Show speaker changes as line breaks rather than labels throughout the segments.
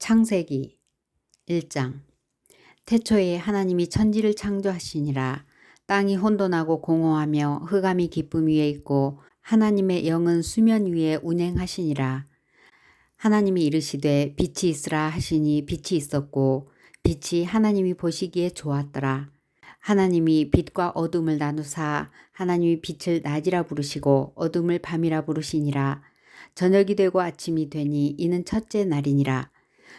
창세기 1장. 태초에 하나님이 천지를 창조하시니라. 땅이 혼돈하고 공허하며 흑암이 깊음 위에 있고 하나님의 영은 수면 위에 운행하시니라. 하나님이 이르시되 빛이 있으라 하시니 빛이 있었고 빛이 하나님이 보시기에 좋았더라. 하나님이 빛과 어둠을 나누사 하나님이 빛을 낮이라 부르시고 어둠을 밤이라 부르시니라. 저녁이 되고 아침이 되니 이는 첫째 날이니라.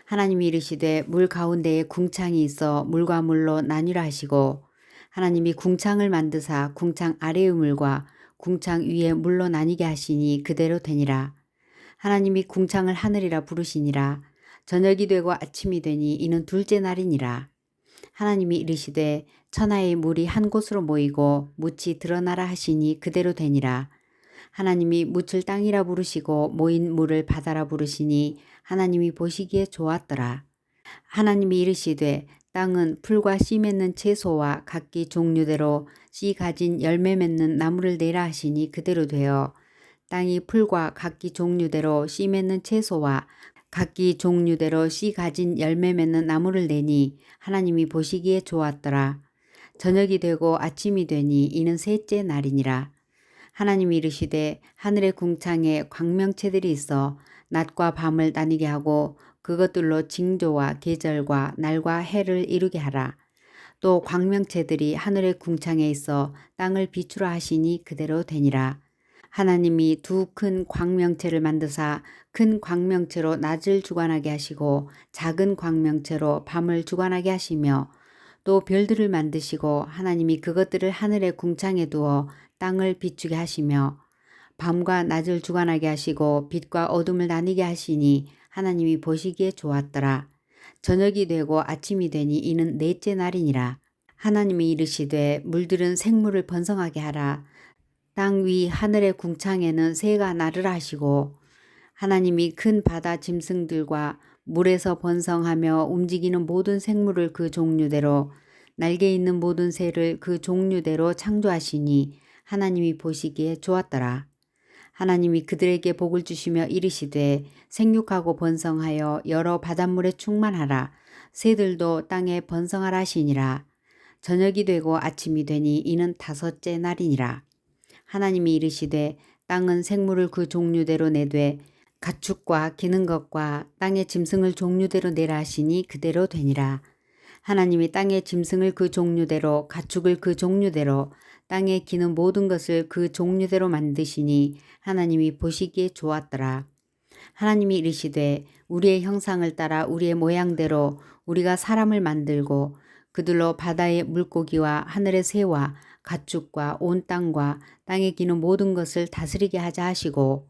하나님이 이르시되 물 가운데에 궁창이 있어 물과 물로 나뉘라 하시고 하나님이 궁창을 만드사 궁창 아래의 물과 궁창 위에 물로 나뉘게 하시니 그대로 되니라. 하나님이 궁창을 하늘이라 부르시니라. 저녁이 되고 아침이 되니 이는 둘째 날이니라. 하나님이 이르시되 천하의 물이 한 곳으로 모이고 묻이 드러나라 하시니 그대로 되니라. 하나님이 묻을 땅이라 부르시고 모인 물을 바다라 부르시니 하나님이 보시기에 좋았더라. 하나님이 이르시되 땅은 풀과 씨 맺는 채소와 각기 종류대로 씨 가진 열매 맺는 나무를 내라 하시니 그대로 되어 땅이 풀과 각기 종류대로 씨 맺는 채소와 각기 종류대로 씨 가진 열매 맺는 나무를 내니 하나님이 보시기에 좋았더라. 저녁이 되고 아침이 되니 이는 셋째 날이니라. 하나님이 이르시되 하늘의 궁창에 광명체들이 있어 낮과 밤을 나뉘게 하고 그것들로 징조와 계절과 날과 해를 이루게 하라. 또 광명체들이 하늘의 궁창에 있어 땅을 비추라 하시니 그대로 되니라. 하나님이 두 큰 광명체를 만드사 큰 광명체로 낮을 주관하게 하시고 작은 광명체로 밤을 주관하게 하시며 또 별들을 만드시고 하나님이 그것들을 하늘의 궁창에 두어 땅을 비추게 하시며 밤과 낮을 주관하게 하시고 빛과 어둠을 나뉘게 하시니 하나님이 보시기에 좋았더라. 저녁이 되고 아침이 되니 이는 넷째 날이니라. 하나님이 이르시되 물들은 생물을 번성하게 하라. 땅 위 하늘의 궁창에는 새가 나르라 하시고 하나님이 큰 바다 짐승들과 물에서 번성하며 움직이는 모든 생물을 그 종류대로 날개 있는 모든 새를 그 종류대로 창조하시니 하나님이 보시기에 좋았더라. 하나님이 그들에게 복을 주시며 이르시되 생육하고 번성하여 여러 바닷물에 충만하라. 새들도 땅에 번성하라 하시니라. 저녁이 되고 아침이 되니 이는 다섯째 날이니라. 하나님이 이르시되 땅은 생물을 그 종류대로 내되 가축과 기는 것과 땅의 짐승을 종류대로 내라 하시니 그대로 되니라. 하나님이 땅의 짐승을 그 종류대로 가축을 그 종류대로 땅에 기는 모든 것을 그 종류대로 만드시니 하나님이 보시기에 좋았더라. 하나님이 이르시되 우리의 형상을 따라 우리의 모양대로 우리가 사람을 만들고 그들로 바다의 물고기와 하늘의 새와 가축과 온 땅과 땅에 기는 모든 것을 다스리게 하자 하시고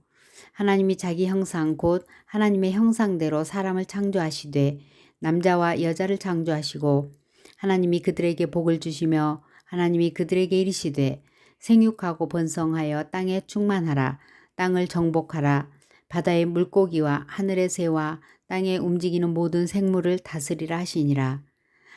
하나님이 자기 형상 곧 하나님의 형상대로 사람을 창조하시되 남자와 여자를 창조하시고 하나님이 그들에게 복을 주시며 하나님이 그들에게 이르시되 생육하고 번성하여 땅에 충만하라. 땅을 정복하라. 바다의 물고기와 하늘의 새와 땅에 움직이는 모든 생물을 다스리라 하시니라.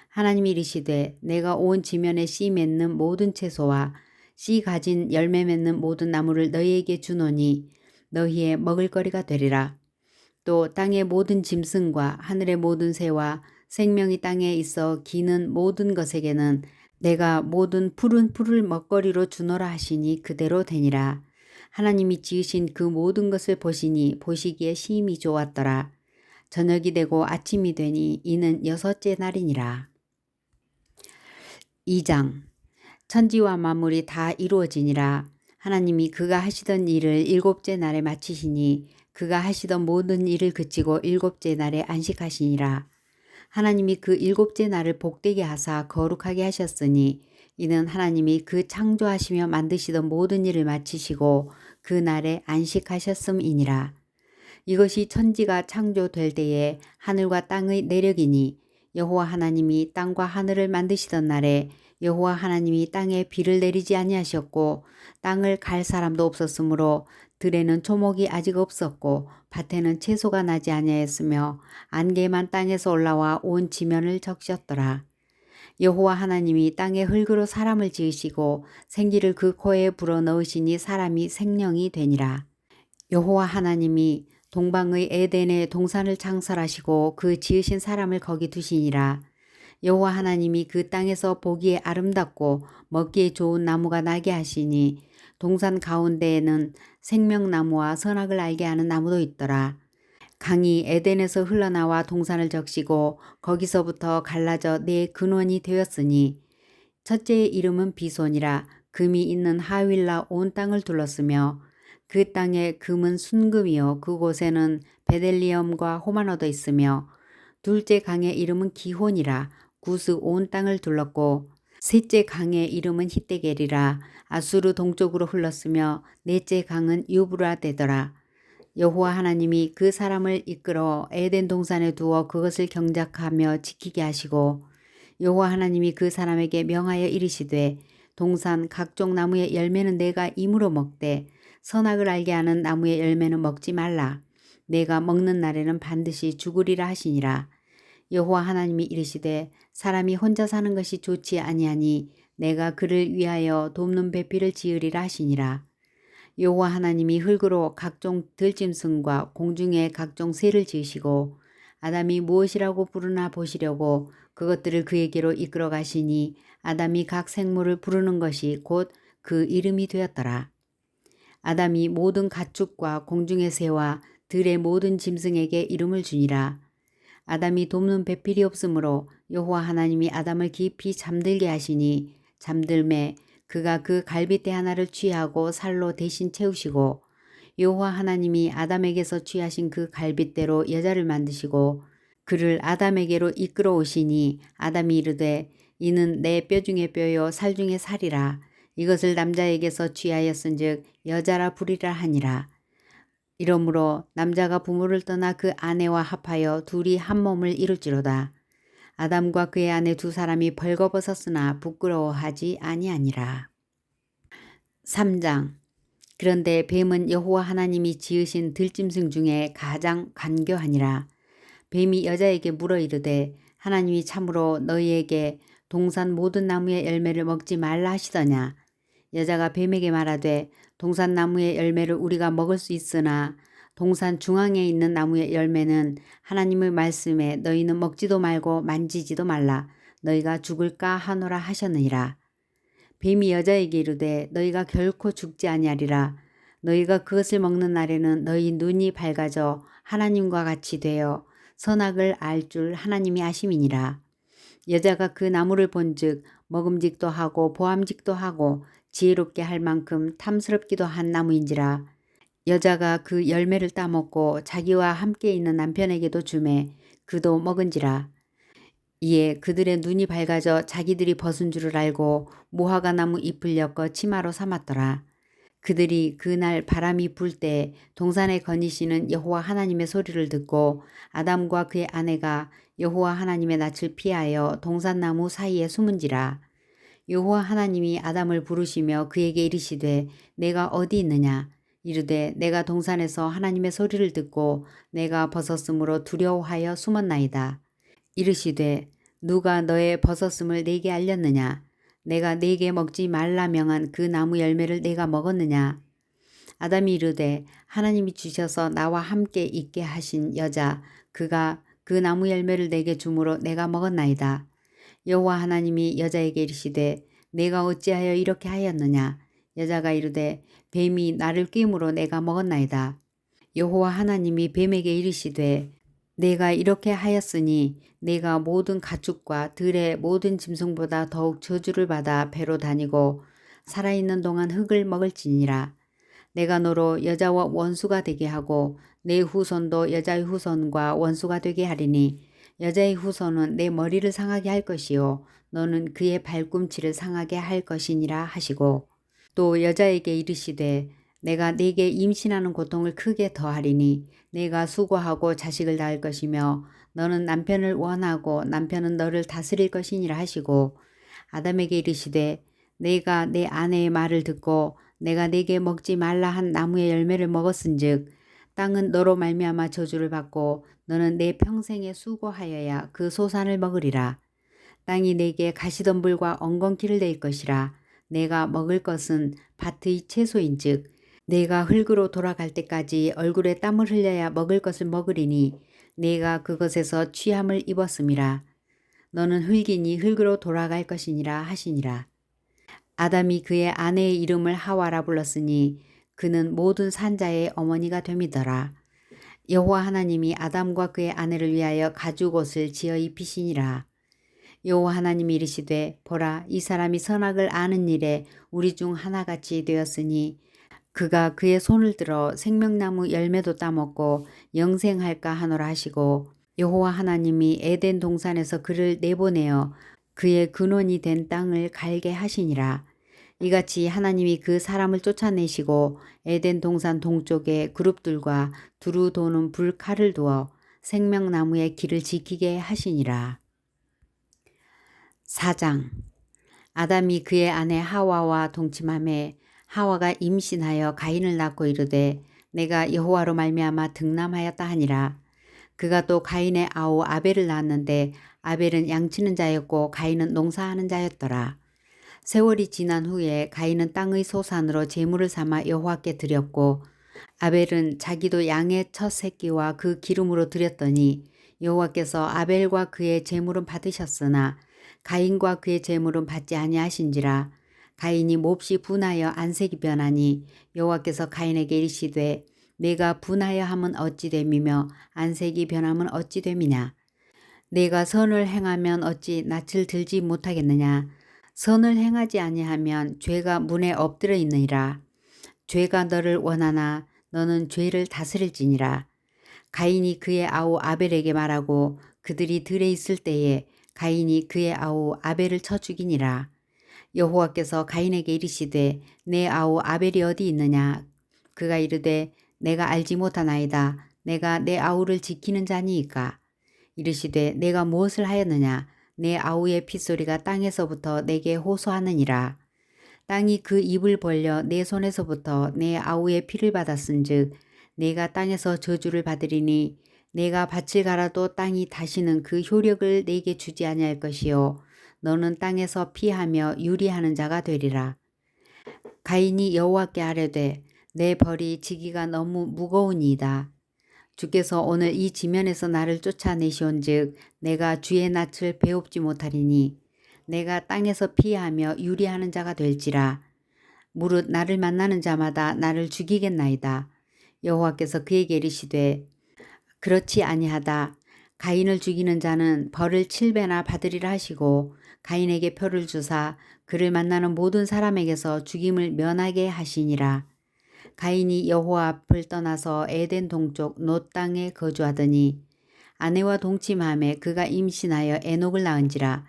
하나님이 이르시되 내가 온 지면에 씨 맺는 모든 채소와 씨 가진 열매 맺는 모든 나무를 너희에게 주노니 너희의 먹을거리가 되리라. 또 땅의 모든 짐승과 하늘의 모든 새와 생명이 땅에 있어 기는 모든 것에게는 내가 모든 푸른 풀을 먹거리로 주노라 하시니 그대로 되니라. 하나님이 지으신 그 모든 것을 보시니 보시기에 심히 좋았더라. 저녁이 되고 아침이 되니 이는 여섯째 날이니라. 2장. 천지와 만물이 다 이루어지니라. 하나님이 그가 하시던 일을 일곱째 날에 마치시니 그가 하시던 모든 일을 그치고 일곱째 날에 안식하시니라. 하나님이 그 일곱째 날을 복되게 하사 거룩하게 하셨으니 이는 하나님이 그 창조하시며 만드시던 모든 일을 마치시고 그 날에 안식하셨음이니라. 이것이 천지가 창조될 때에 하늘과 땅의 내력이니 여호와 하나님이 땅과 하늘을 만드시던 날에 여호와 하나님이 땅에 비를 내리지 아니하셨고 땅을 갈 사람도 없었으므로 들에는 초목이 아직 없었고 밭에는 채소가 나지 아니하였으며 안개만 땅에서 올라와 온 지면을 적셨더라. 여호와 하나님이 땅의 흙으로 사람을 지으시고 생기를 그 코에 불어넣으시니 사람이 생명이 되니라. 여호와 하나님이 동방의 에덴에 동산을 창설하시고 그 지으신 사람을 거기 두시니라. 여호와 하나님이 그 땅에서 보기에 아름답고 먹기에 좋은 나무가 나게 하시니 동산 가운데에는 생명나무와 선악을 알게 하는 나무도 있더라. 강이 에덴에서 흘러나와 동산을 적시고 거기서부터 갈라져 네 근원이 되었으니 첫째의 이름은 비손이라. 금이 있는 하윌라 온 땅을 둘렀으며 그 땅의 금은 순금이요 그곳에는 베델리엄과 호마노도 있으며 둘째 강의 이름은 기혼이라. 구스 온 땅을 둘렀고 셋째 강의 이름은 히데겔이라. 아수르 동쪽으로 흘렀으며 넷째 강은 유브라 되더라. 여호와 하나님이 그 사람을 이끌어 에덴 동산에 두어 그것을 경작하며 지키게 하시고 여호와 하나님이 그 사람에게 명하여 이르시되 동산 각종 나무의 열매는 내가 임으로 먹되 선악을 알게 하는 나무의 열매는 먹지 말라. 내가 먹는 날에는 반드시 죽으리라 하시니라. 여호와 하나님이 이르시되 사람이 혼자 사는 것이 좋지 아니하니 내가 그를 위하여 돕는 배필을 지으리라 하시니라. 여호와 하나님이 흙으로 각종 들짐승과 공중의 각종 새를 지으시고 아담이 무엇이라고 부르나 보시려고 그것들을 그에게로 이끌어 가시니 아담이 각 생물을 부르는 것이 곧 그 이름이 되었더라. 아담이 모든 가축과 공중의 새와 들의 모든 짐승에게 이름을 주니라. 아담이 돕는 배필이 없으므로 여호와 하나님이 아담을 깊이 잠들게 하시니 잠들매 그가 그 갈빗대 하나를 취하고 살로 대신 채우시고 여호와 하나님이 아담에게서 취하신 그 갈빗대로 여자를 만드시고 그를 아담에게로 이끌어 오시니 아담이 이르되 이는 내 뼈 중에 뼈요 살 중에 살이라. 이것을 남자에게서 취하였은즉 여자라 부리라 하니라. 이러므로 남자가 부모를 떠나 그 아내와 합하여 둘이 한 몸을 이룰지로다. 아담과 그의 아내 두 사람이 벌거벗었으나 부끄러워하지 아니하니라. 3장. 그런데 뱀은 여호와 하나님이 지으신 들짐승 중에 가장 간교하니라. 뱀이 여자에게 물어 이르되 하나님이 참으로 너희에게 동산 모든 나무의 열매를 먹지 말라 하시더냐. 여자가 뱀에게 말하되 동산 나무의 열매를 우리가 먹을 수 있으나 동산 중앙에 있는 나무의 열매는 하나님의 말씀에 너희는 먹지도 말고 만지지도 말라. 너희가 죽을까 하노라 하셨느니라. 뱀이 여자에게 이르되 너희가 결코 죽지 아니하리라. 너희가 그것을 먹는 날에는 너희 눈이 밝아져 하나님과 같이 되어 선악을 알 줄 하나님이 아심이니라. 여자가 그 나무를 본즉 먹음직도 하고 보암직도 하고 지혜롭게 할 만큼 탐스럽기도 한 나무인지라. 여자가 그 열매를 따먹고 자기와 함께 있는 남편에게도 주매 그도 먹은지라. 이에 그들의 눈이 밝아져 자기들이 벗은 줄을 알고 무화과 나무 잎을 엮어 치마로 삼았더라. 그들이 그날 바람이 불 때 동산에 거니시는 여호와 하나님의 소리를 듣고 아담과 그의 아내가 여호와 하나님의 낯을 피하여 동산나무 사이에 숨은지라. 여호와 하나님이 아담을 부르시며 그에게 이르시되 내가 어디 있느냐. 이르되 내가 동산에서 하나님의 소리를 듣고 내가 벗었으므로 두려워하여 숨었나이다. 이르시되 누가 너의 벗었음을 내게 알렸느냐. 내가 네게 먹지 말라 명한 그 나무 열매를 내가 먹었느냐. 아담이 이르되 하나님이 주셔서 나와 함께 있게 하신 여자 그가 그 나무 열매를 내게 주므로 내가 먹었나이다. 여호와 하나님이 여자에게 이르시되 내가 어찌하여 이렇게 하였느냐. 여자가 이르되 뱀이 나를 꾀므로 내가 먹었나이다. 여호와 하나님이 뱀에게 이르시되 내가 이렇게 하였으니 내가 모든 가축과 들의 모든 짐승보다 더욱 저주를 받아 배로 다니고 살아있는 동안 흙을 먹을지니라. 내가 너로 여자와 원수가 되게 하고 내 후손도 여자의 후손과 원수가 되게 하리니 여자의 후손은 내 머리를 상하게 할 것이요 너는 그의 발꿈치를 상하게 할 것이니라 하시고 또 여자에게 이르시되 내가 네게 임신하는 고통을 크게 더하리니 내가 수고하고 자식을 낳을 것이며 너는 남편을 원하고 남편은 너를 다스릴 것이니라 하시고 아담에게 이르시되 내가 내 아내의 말을 듣고 내가 네게 먹지 말라 한 나무의 열매를 먹었은즉 땅은 너로 말미암아 저주를 받고 너는 내 평생에 수고하여야 그 소산을 먹으리라. 땅이 내게 가시덤불과 엉겅퀴를 낼 것이라. 내가 먹을 것은 밭의 채소인즉 내가 흙으로 돌아갈 때까지 얼굴에 땀을 흘려야 먹을 것을 먹으리니 내가 그것에서 취함을 입었음이라. 너는 흙이니 흙으로 돌아갈 것이니라 하시니라. 아담이 그의 아내의 이름을 하와라 불렀으니 그는 모든 산자의 어머니가 됨이더라. 여호와 하나님이 아담과 그의 아내를 위하여 가죽옷을 지어 입히시니라. 여호와 하나님이 이르시되 보라 이 사람이 선악을 아는 일에 우리 중 하나같이 되었으니 그가 그의 손을 들어 생명나무 열매도 따먹고 영생할까 하노라 하시고 여호와 하나님이 에덴 동산에서 그를 내보내어 그의 근원이 된 땅을 갈게 하시니라. 이같이 하나님이 그 사람을 쫓아내시고 에덴 동산 동쪽에 그룹들과 두루 도는 불칼을 두어 생명나무의 길을 지키게 하시니라. 4장. 아담이 그의 아내 하와와 동침하매 하와가 임신하여 가인을 낳고 이르되 내가 여호와로 말미암아 득남하였다 하니라. 그가 또 가인의 아우 아벨을 낳았는데 아벨은 양치는 자였고 가인은 농사하는 자였더라. 세월이 지난 후에 가인은 땅의 소산으로 제물을 삼아 여호와께 드렸고 아벨은 자기도 양의 첫 새끼와 그 기름으로 드렸더니 여호와께서 아벨과 그의 제물은 받으셨으나 가인과 그의 제물은 받지 아니하신지라. 가인이 몹시 분하여 안색이 변하니 여호와께서 가인에게 이르시되 내가 분하여 함은 어찌 됨이며 안색이 변함은 어찌 됨이냐. 내가 선을 행하면 어찌 낯을 들지 못하겠느냐. 선을 행하지 아니하면 죄가 문에 엎드려 있느니라. 죄가 너를 원하나 너는 죄를 다스릴지니라. 가인이 그의 아우 아벨에게 말하고 그들이 들에 있을 때에 가인이 그의 아우 아벨을 쳐 죽이니라. 여호와께서 가인에게 이르시되 내 아우 아벨이 어디 있느냐. 그가 이르되 내가 알지 못하나이다. 내가 내 아우를 지키는 자니이까. 이르시되 내가 무엇을 하였느냐. 내 아우의 핏소리가 땅에서부터 내게 호소하느니라. 땅이 그 입을 벌려 내 손에서부터 내 아우의 피를 받았은즉 내가 땅에서 저주를 받으리니 내가 밭을 갈아도 땅이 다시는 그 효력을 내게 주지 아니할 것이요 너는 땅에서 피하며 유리하는 자가 되리라. 가인이 여호와께 아뢰되 내 벌이 지기가 너무 무거우니이다. 주께서 오늘 이 지면에서 나를 쫓아내시온즉 내가 주의 낯을 배웁지 못하리니 내가 땅에서 피하며 유리하는 자가 될지라. 무릇 나를 만나는 자마다 나를 죽이겠나이다. 여호와께서 그에게 이르시되 그렇지 아니하다. 가인을 죽이는 자는 벌을 7배나 받으리라 하시고 가인에게 표를 주사 그를 만나는 모든 사람에게서 죽임을 면하게 하시니라. 가인이 여호와 앞을 떠나서 에덴 동쪽 놋 땅에 거주하더니 아내와 동침함에 그가 임신하여 에녹을 낳은지라.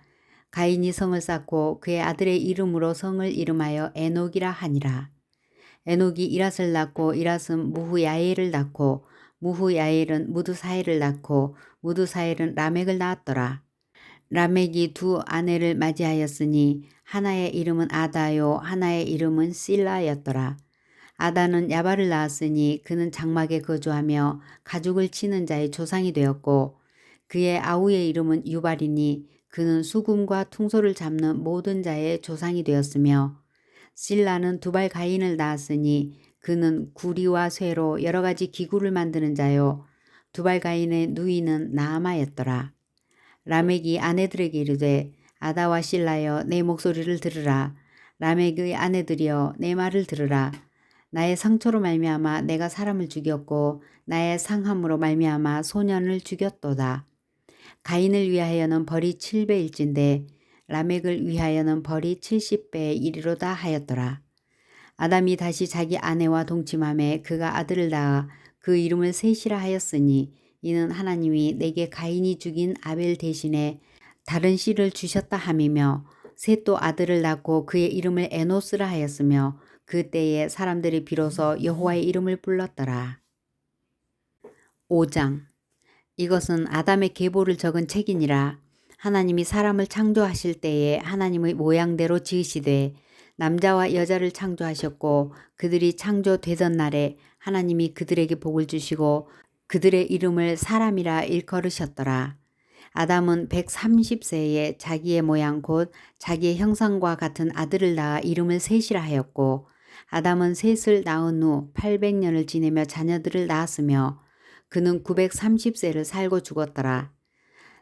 가인이 성을 쌓고 그의 아들의 이름으로 성을 이름하여 에녹이라 하니라. 에녹이 이랏을 낳고 이랏은 무후야엘을 낳고 무후야엘은 무드사엘을 낳고 무드사엘은 라멕을 낳았더라. 라멕이 두 아내를 맞이하였으니 하나의 이름은 아다요 하나의 이름은 실라였더라. 아다는 야발을 낳았으니 그는 장막에 거주하며 가죽을 치는 자의 조상이 되었고 그의 아우의 이름은 유발이니 그는 수금과 퉁소를 잡는 모든 자의 조상이 되었으며 실라는 두발 가인을 낳았으니 그는 구리와 쇠로 여러 가지 기구를 만드는 자요 두발 가인의 누이는 나아마였더라. 라멕이 아내들에게 이르되 아다와 실라여 내 목소리를 들으라. 라멕의 아내들이여 내 말을 들으라. 나의 상처로 말미암아 내가 사람을 죽였고 나의 상함으로 말미암아 소년을 죽였도다. 가인을 위하여는 벌이 7배일진데 라멕을 위하여는 벌이 70배에 이르로다 하였더라. 아담이 다시 자기 아내와 동침함에 그가 아들을 낳아 그 이름을 셋이라 하였으니 이는 하나님이 내게 가인이 죽인 아벨 대신에 다른 씨를 주셨다 함이며 셋도 아들을 낳고 그의 이름을 에노스라 하였으며 그때에 사람들이 비로소 여호와의 이름을 불렀더라. 5장. 이것은 아담의 계보를 적은 책이니라. 하나님이 사람을 창조하실 때에 하나님의 모양대로 지으시되 남자와 여자를 창조하셨고 그들이 창조되던 날에 하나님이 그들에게 복을 주시고 그들의 이름을 사람이라 일컬으셨더라. 아담은 130세에 자기의 모양 곧 자기의 형상과 같은 아들을 낳아 이름을 셋이라 하였고 아담은 셋을 낳은 후 800년을 지내며 자녀들을 낳았으며 그는 930세를 살고 죽었더라.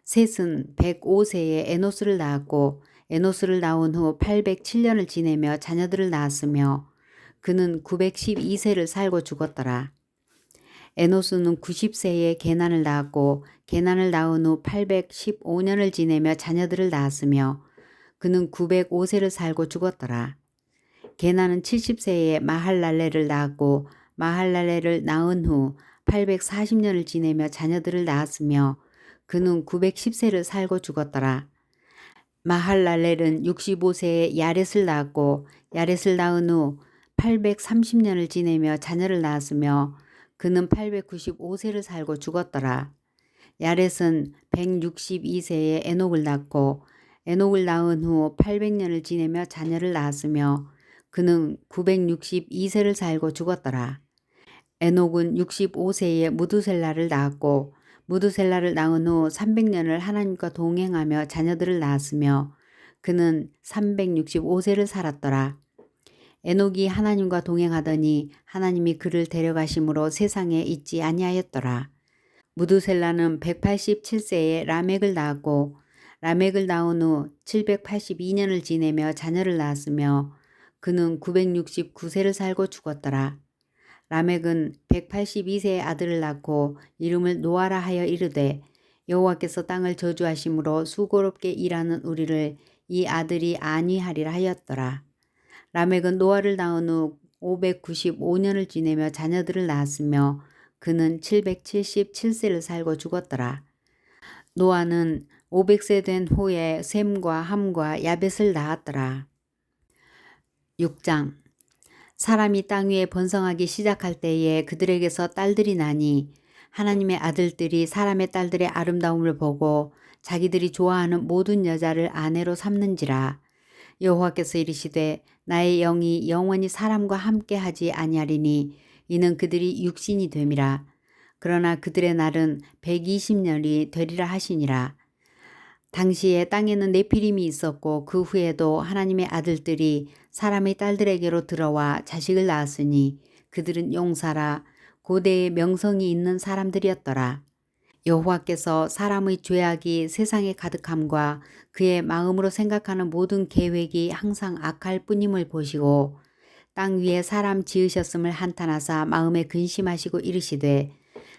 셋은 105세에 에노스를 낳았고 에노스를 낳은 후 807년을 지내며 자녀들을 낳았으며 그는 912세를 살고 죽었더라. 에노스는 90세에 게난을 낳았고 게난을 낳은 후 815년을 지내며 자녀들을 낳았으며 그는 905세를 살고 죽었더라. 게난은 70세에 마할랄레를 낳았고 마할랄레를 낳은 후 840년을 지내며 자녀들을 낳았으며 그는 910세를 살고 죽었더라. 마할랄렐은 65세에 야렛을 낳았고 야렛을 낳은 후 830년을 지내며 자녀를 낳았으며 그는 895세를 살고 죽었더라. 야렛은 162세에 에녹을 낳고 에녹을 낳은 후 800년을 지내며 자녀를 낳았으며 그는 962세를 살고 죽었더라. 에녹은 65세에 무두셀라를 낳았고 무두셀라를 낳은 후 300년을 하나님과 동행하며 자녀들을 낳았으며 그는 365세를 살았더라. 에녹이 하나님과 동행하더니 하나님이 그를 데려가심으로 세상에 있지 아니하였더라. 무두셀라는 187세에 라멕을 낳았고 라멕을 낳은 후 782년을 지내며 자녀를 낳았으며 그는 969세를 살고 죽었더라. 라멕은 182세의 아들을 낳고 이름을 노아라 하여 이르되 여호와께서 땅을 저주하심으로 수고롭게 일하는 우리를 이 아들이 안위하리라 하였더라. 라멕은 노아를 낳은 후 595년을 지내며 자녀들을 낳았으며 그는 777세를 살고 죽었더라. 노아는 500세 된 후에 셈과 함과 야벳을 낳았더라. 6장 사람이 땅 위에 번성하기 시작할 때에 그들에게서 딸들이 나니 하나님의 아들들이 사람의 딸들의 아름다움을 보고 자기들이 좋아하는 모든 여자를 아내로 삼는지라. 여호와께서 이르시되 나의 영이 영원히 사람과 함께하지 아니하리니 이는 그들이 육신이 됨이라. 그러나 그들의 날은 120년이 되리라 하시니라. 당시에 땅에는 네피림이 있었고 그 후에도 하나님의 아들들이 사람의 딸들에게로 들어와 자식을 낳았으니 그들은 용사라 고대의 명성이 있는 사람들이었더라. 여호와께서 사람의 죄악이 세상에 가득함과 그의 마음으로 생각하는 모든 계획이 항상 악할 뿐임을 보시고 땅 위에 사람 지으셨음을 한탄하사 마음에 근심하시고 이르시되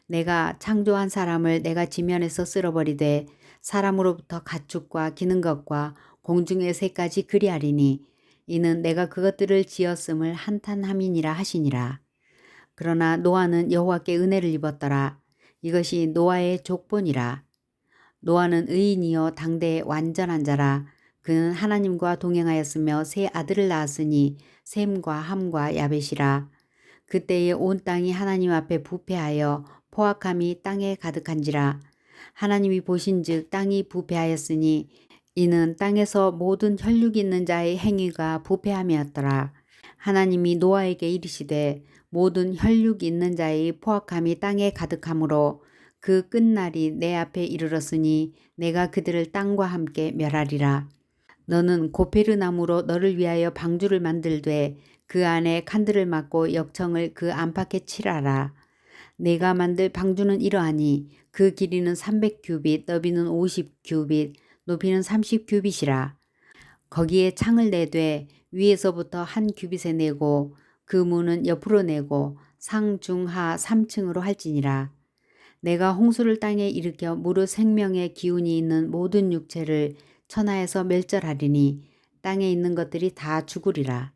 내가 창조한 사람을 내가 지면에서 쓸어버리되 사람으로부터 가축과 기는 것과 공중의 새까지 그리하리니 이는 내가 그것들을 지었음을 한탄함이니라 하시니라. 그러나 노아는 여호와께 은혜를 입었더라. 이것이 노아의 족본이라. 노아는 의인이요 당대의 완전한 자라. 그는 하나님과 동행하였으며 세 아들을 낳았으니 셈과 함과 야벳이라. 그때에 온 땅이 하나님 앞에 부패하여 포악함이 땅에 가득한지라. 하나님이 보신즉 땅이 부패하였으니 이는 땅에서 모든 혈육 있는 자의 행위가 부패함이었더라. 하나님이 노아에게 이르시되 모든 혈육 있는 자의 포악함이 땅에 가득하므로 그 끝날이 내 앞에 이르렀으니 내가 그들을 땅과 함께 멸하리라. 너는 고페르나무로 너를 위하여 방주를 만들되 그 안에 칸들을 막고 역청을 그 안팎에 칠하라. 내가 만들 방주는 이러하니 그 길이는 300규빗, 너비는 50규빗, 높이는 30규빗이라. 거기에 창을 내되 위에서부터 한 규빗에 내고 그 문은 옆으로 내고 상중하 3층으로 할지니라. 내가 홍수를 땅에 일으켜 무릇 생명의 기운이 있는 모든 육체를 천하에서 멸절하리니 땅에 있는 것들이 다 죽으리라.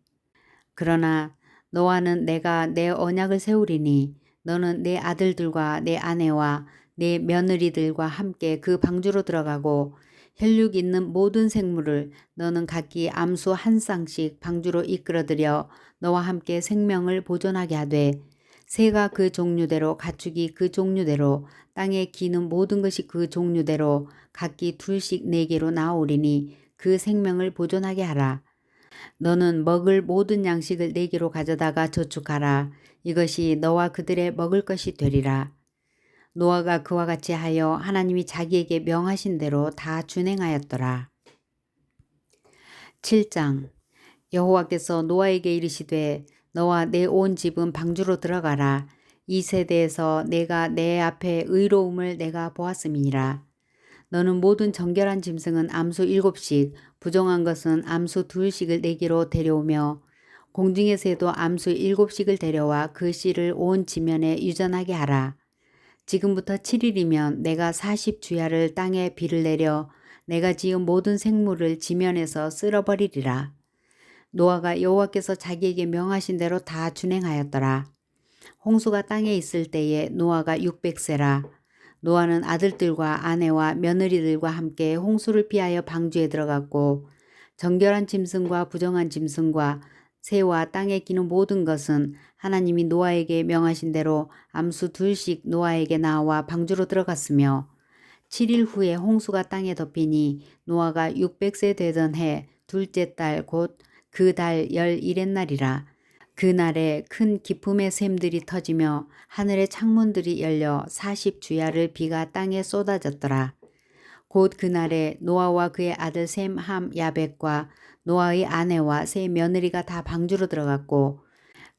그러나 너와는 내가 내 언약을 세우리니 너는 내 아들들과 내 아내와 내 며느리들과 함께 그 방주로 들어가고 혈육 있는 모든 생물을 너는 각기 암수 한 쌍씩 방주로 이끌어들여 너와 함께 생명을 보존하게 하되 새가 그 종류대로 가축이 그 종류대로 땅에 기는 모든 것이 그 종류대로 각기 둘씩 네 개로 나오리니 그 생명을 보존하게 하라. 너는 먹을 모든 양식을 네 개로 가져다가 저축하라. 이것이 너와 그들의 먹을 것이 되리라. 노아가 그와 같이 하여 하나님이 자기에게 명하신 대로 다 준행하였더라. 7장 여호와께서 노아에게 이르시되 너와 내 온 집은 방주로 들어가라. 이 세대에서 내가 내 앞에 의로움을 내가 보았음이니라. 너는 모든 정결한 짐승은 암수 7씩, 부정한 것은 암수 2씩을 내기로 데려오며 공중의 새도 암수 7씩을 데려와 그 씨를 온 지면에 유전하게 하라. 지금부터 7일이면 내가 40주야를 땅에 비를 내려 내가 지은 모든 생물을 지면에서 쓸어버리리라. 노아가 여호와께서 자기에게 명하신 대로 다 준행하였더라. 홍수가 땅에 있을 때에 노아가 600세라. 노아는 아들들과 아내와 며느리들과 함께 홍수를 피하여 방주에 들어갔고 정결한 짐승과 부정한 짐승과 새와 땅에 기는 모든 것은 하나님이 노아에게 명하신 대로 암수 2씩 노아에게 나와 방주로 들어갔으며 7일 후에 홍수가 땅에 덮이니 노아가 600세 되던 해 둘째 달 곧 그 달 11의 날이라. 그날에 큰 기품의 샘들이 터지며 하늘의 창문들이 열려 40주야를 비가 땅에 쏟아졌더라. 곧 그날에 노아와 그의 아들 셈, 함, 야벳과 노아의 아내와 세 며느리가 다 방주로 들어갔고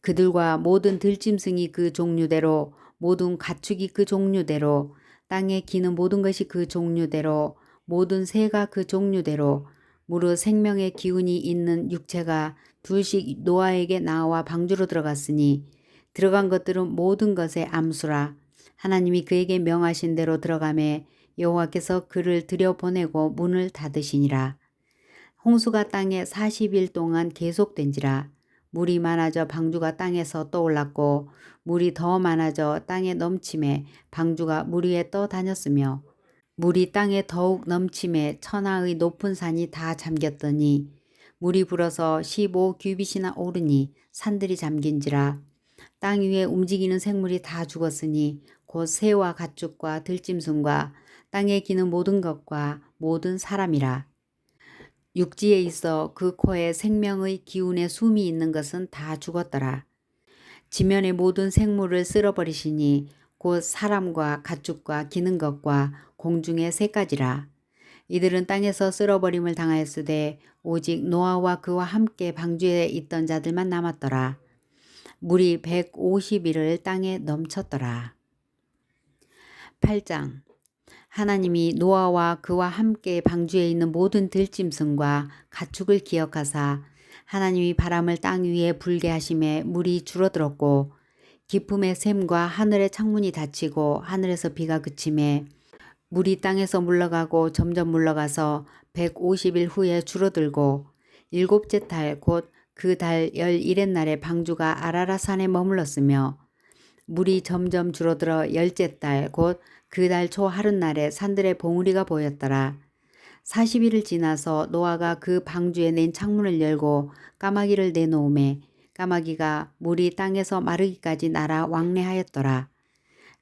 그들과 모든 들짐승이 그 종류대로 모든 가축이 그 종류대로 땅에 기는 모든 것이 그 종류대로 모든 새가 그 종류대로 무릇 생명의 기운이 있는 육체가 2씩 노아에게 나와 방주로 들어갔으니 들어간 것들은 모든 것의 암수라. 하나님이 그에게 명하신 대로 들어가매 여호와께서 그를 들여보내고 문을 닫으시니라. 홍수가 땅에 40일 동안 계속된지라. 물이 많아져 방주가 땅에서 떠올랐고 물이 더 많아져 땅에 넘침에 방주가 물 위에 떠다녔으며 물이 땅에 더욱 넘침에 천하의 높은 산이 다 잠겼더니 물이 불어서 15규빗이나 오르니 산들이 잠긴지라. 땅 위에 움직이는 생물이 다 죽었으니 곧 새와 가축과 들짐승과 땅에 기는 모든 것과 모든 사람이라. 육지에 있어 그 코에 생명의 기운의 숨이 있는 것은 다 죽었더라. 지면의 모든 생물을 쓸어버리시니 곧 사람과 가축과 기는 것과 공중의 새까지라. 이들은 땅에서 쓸어버림을 당하였으되 오직 노아와 그와 함께 방주에 있던 자들만 남았더라. 물이 150일을 땅에 넘쳤더라. 8장. 하나님이 노아와 그와 함께 방주에 있는 모든 들짐승과 가축을 기억하사 하나님이 바람을 땅 위에 불게 하심에 물이 줄어들었고 기품의 샘과 하늘의 창문이 닫히고 하늘에서 비가 그침에 물이 땅에서 물러가고 점점 물러가서 150일 후에 줄어들고 일곱째 달 곧 그 달 11의 날에 방주가 아라라산에 머물렀으며 물이 점점 줄어들어 열째 달 곧 그 달 초 하룻날에 산들의 봉우리가 보였더라. 40일을 지나서 노아가 그 방주에 낸 창문을 열고 까마귀를 내놓음에 까마귀가 물이 땅에서 마르기까지 날아 왕래하였더라.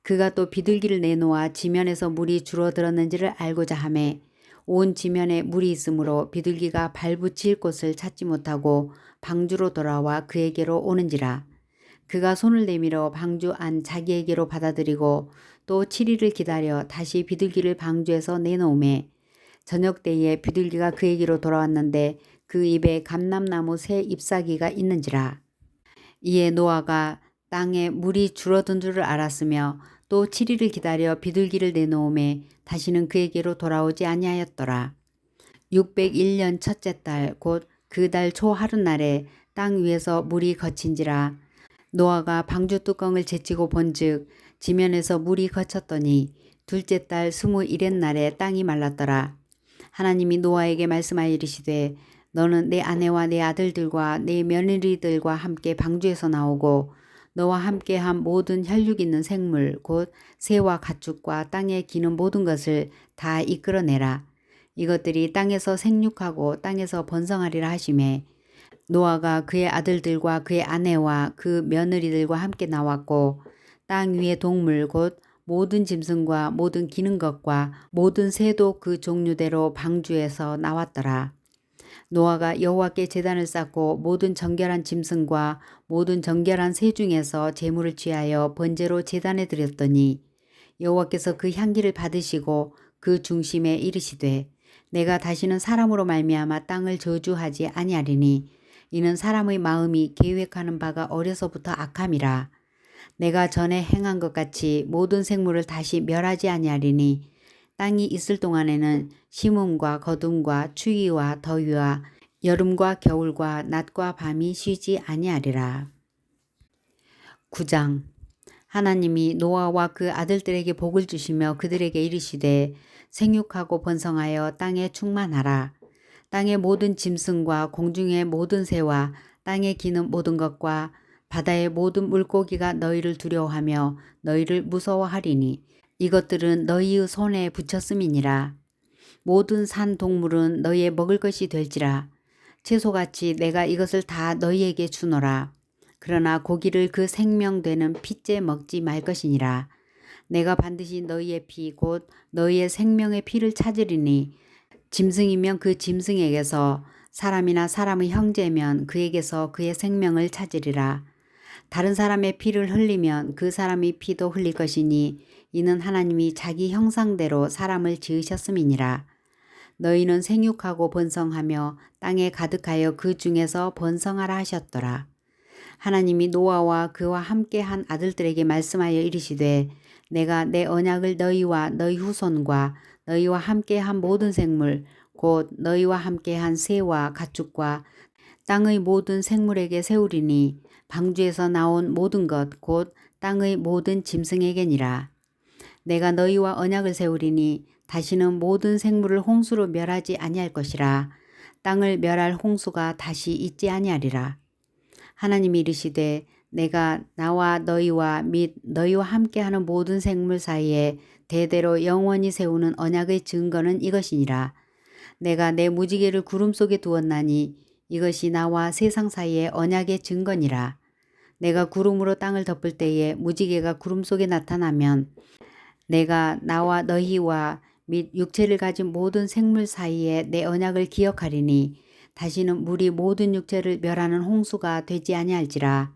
그가 또 비둘기를 내놓아 지면에서 물이 줄어들었는지를 알고자 하매 온 지면에 물이 있으므로 비둘기가 발붙일 곳을 찾지 못하고 방주로 돌아와 그에게로 오는지라. 그가 손을 내밀어 방주 안 자기에게로 받아들이고 또 7일을 기다려 다시 비둘기를 방주에서 내놓음에 저녁 때에 비둘기가 그에게로 돌아왔는데 그 입에 감람나무 새 잎사귀가 있는지라. 이에 노아가 땅에 물이 줄어든 줄을 알았으며 또 7일을 기다려 비둘기를 내놓음에 다시는 그에게로 돌아오지 아니하였더라. 601년 첫째 달 곧 그 달 초 하룻날에 땅 위에서 물이 거친지라. 노아가 방주 뚜껑을 제치고 본즉 지면에서 물이 거쳤더니 둘째 달 21의 날에 땅이 말랐더라. 하나님이 노아에게 말씀하여 이르시되 너는 내 아내와 내 아들들과 내 며느리들과 함께 방주에서 나오고 너와 함께한 모든 혈육 있는 생물 곧 새와 가축과 땅에 기는 모든 것을 다 이끌어내라. 이것들이 땅에서 생육하고 땅에서 번성하리라 하시매 노아가 그의 아들들과 그의 아내와 그 며느리들과 함께 나왔고 땅 위의 동물 곧 모든 짐승과 모든 기는 것과 모든 새도 그 종류대로 방주에서 나왔더라. 노아가 여호와께 제단을 쌓고 모든 정결한 짐승과 모든 정결한 새 중에서 제물을 취하여 번제로 제단에 드렸더니 여호와께서 그 향기를 받으시고 그 중심에 이르시되 내가 다시는 사람으로 말미암아 땅을 저주하지 아니하리니 이는 사람의 마음이 계획하는 바가 어려서부터 악함이라. 내가 전에 행한 것 같이 모든 생물을 다시 멸하지 아니하리니 땅이 있을 동안에는 심음과 거둠과 추위와 더위와 여름과 겨울과 낮과 밤이 쉬지 아니하리라. 9장. 하나님이 노아와 그 아들들에게 복을 주시며 그들에게 이르시되 생육하고 번성하여 땅에 충만하라. 땅의 모든 짐승과 공중의 모든 새와 땅에 기는 모든 것과 바다의 모든 물고기가 너희를 두려워하며 너희를 무서워하리니 이것들은 너희의 손에 붙였음이니라. 모든 산 동물은 너희의 먹을 것이 될지라. 채소같이 내가 이것을 다 너희에게 주노라. 그러나 고기를 그 생명되는 피째 먹지 말 것이니라. 내가 반드시 너희의 피 곧 너희의 생명의 피를 찾으리니 짐승이면 그 짐승에게서 사람이나 사람의 형제면 그에게서 그의 생명을 찾으리라. 다른 사람의 피를 흘리면 그 사람의 피도 흘릴 것이니 이는 하나님이 자기 형상대로 사람을 지으셨음이니라. 너희는 생육하고 번성하며 땅에 가득하여 그 중에서 번성하라 하셨더라. 하나님이 노아와 그와 함께한 아들들에게 말씀하여 이르시되 내가 내 언약을 너희와 너희 후손과 너희와 함께한 모든 생물 곧 너희와 함께한 새와 가축과 땅의 모든 생물에게 세우리니 방주에서 나온 모든 것 곧 땅의 모든 짐승에게니라. 내가 너희와 언약을 세우리니 다시는 모든 생물을 홍수로 멸하지 아니할 것이라. 땅을 멸할 홍수가 다시 있지 아니하리라. 하나님이 이르시되 내가 나와 너희와 및 너희와 함께하는 모든 생물 사이에 대대로 영원히 세우는 언약의 증거는 이것이니라. 내가 내 무지개를 구름 속에 두었나니 이것이 나와 세상 사이의 언약의 증거니라. 내가 구름으로 땅을 덮을 때에 무지개가 구름 속에 나타나면 내가 나와 너희와 및 육체를 가진 모든 생물 사이에 내 언약을 기억하리니 다시는 물이 모든 육체를 멸하는 홍수가 되지 아니할지라.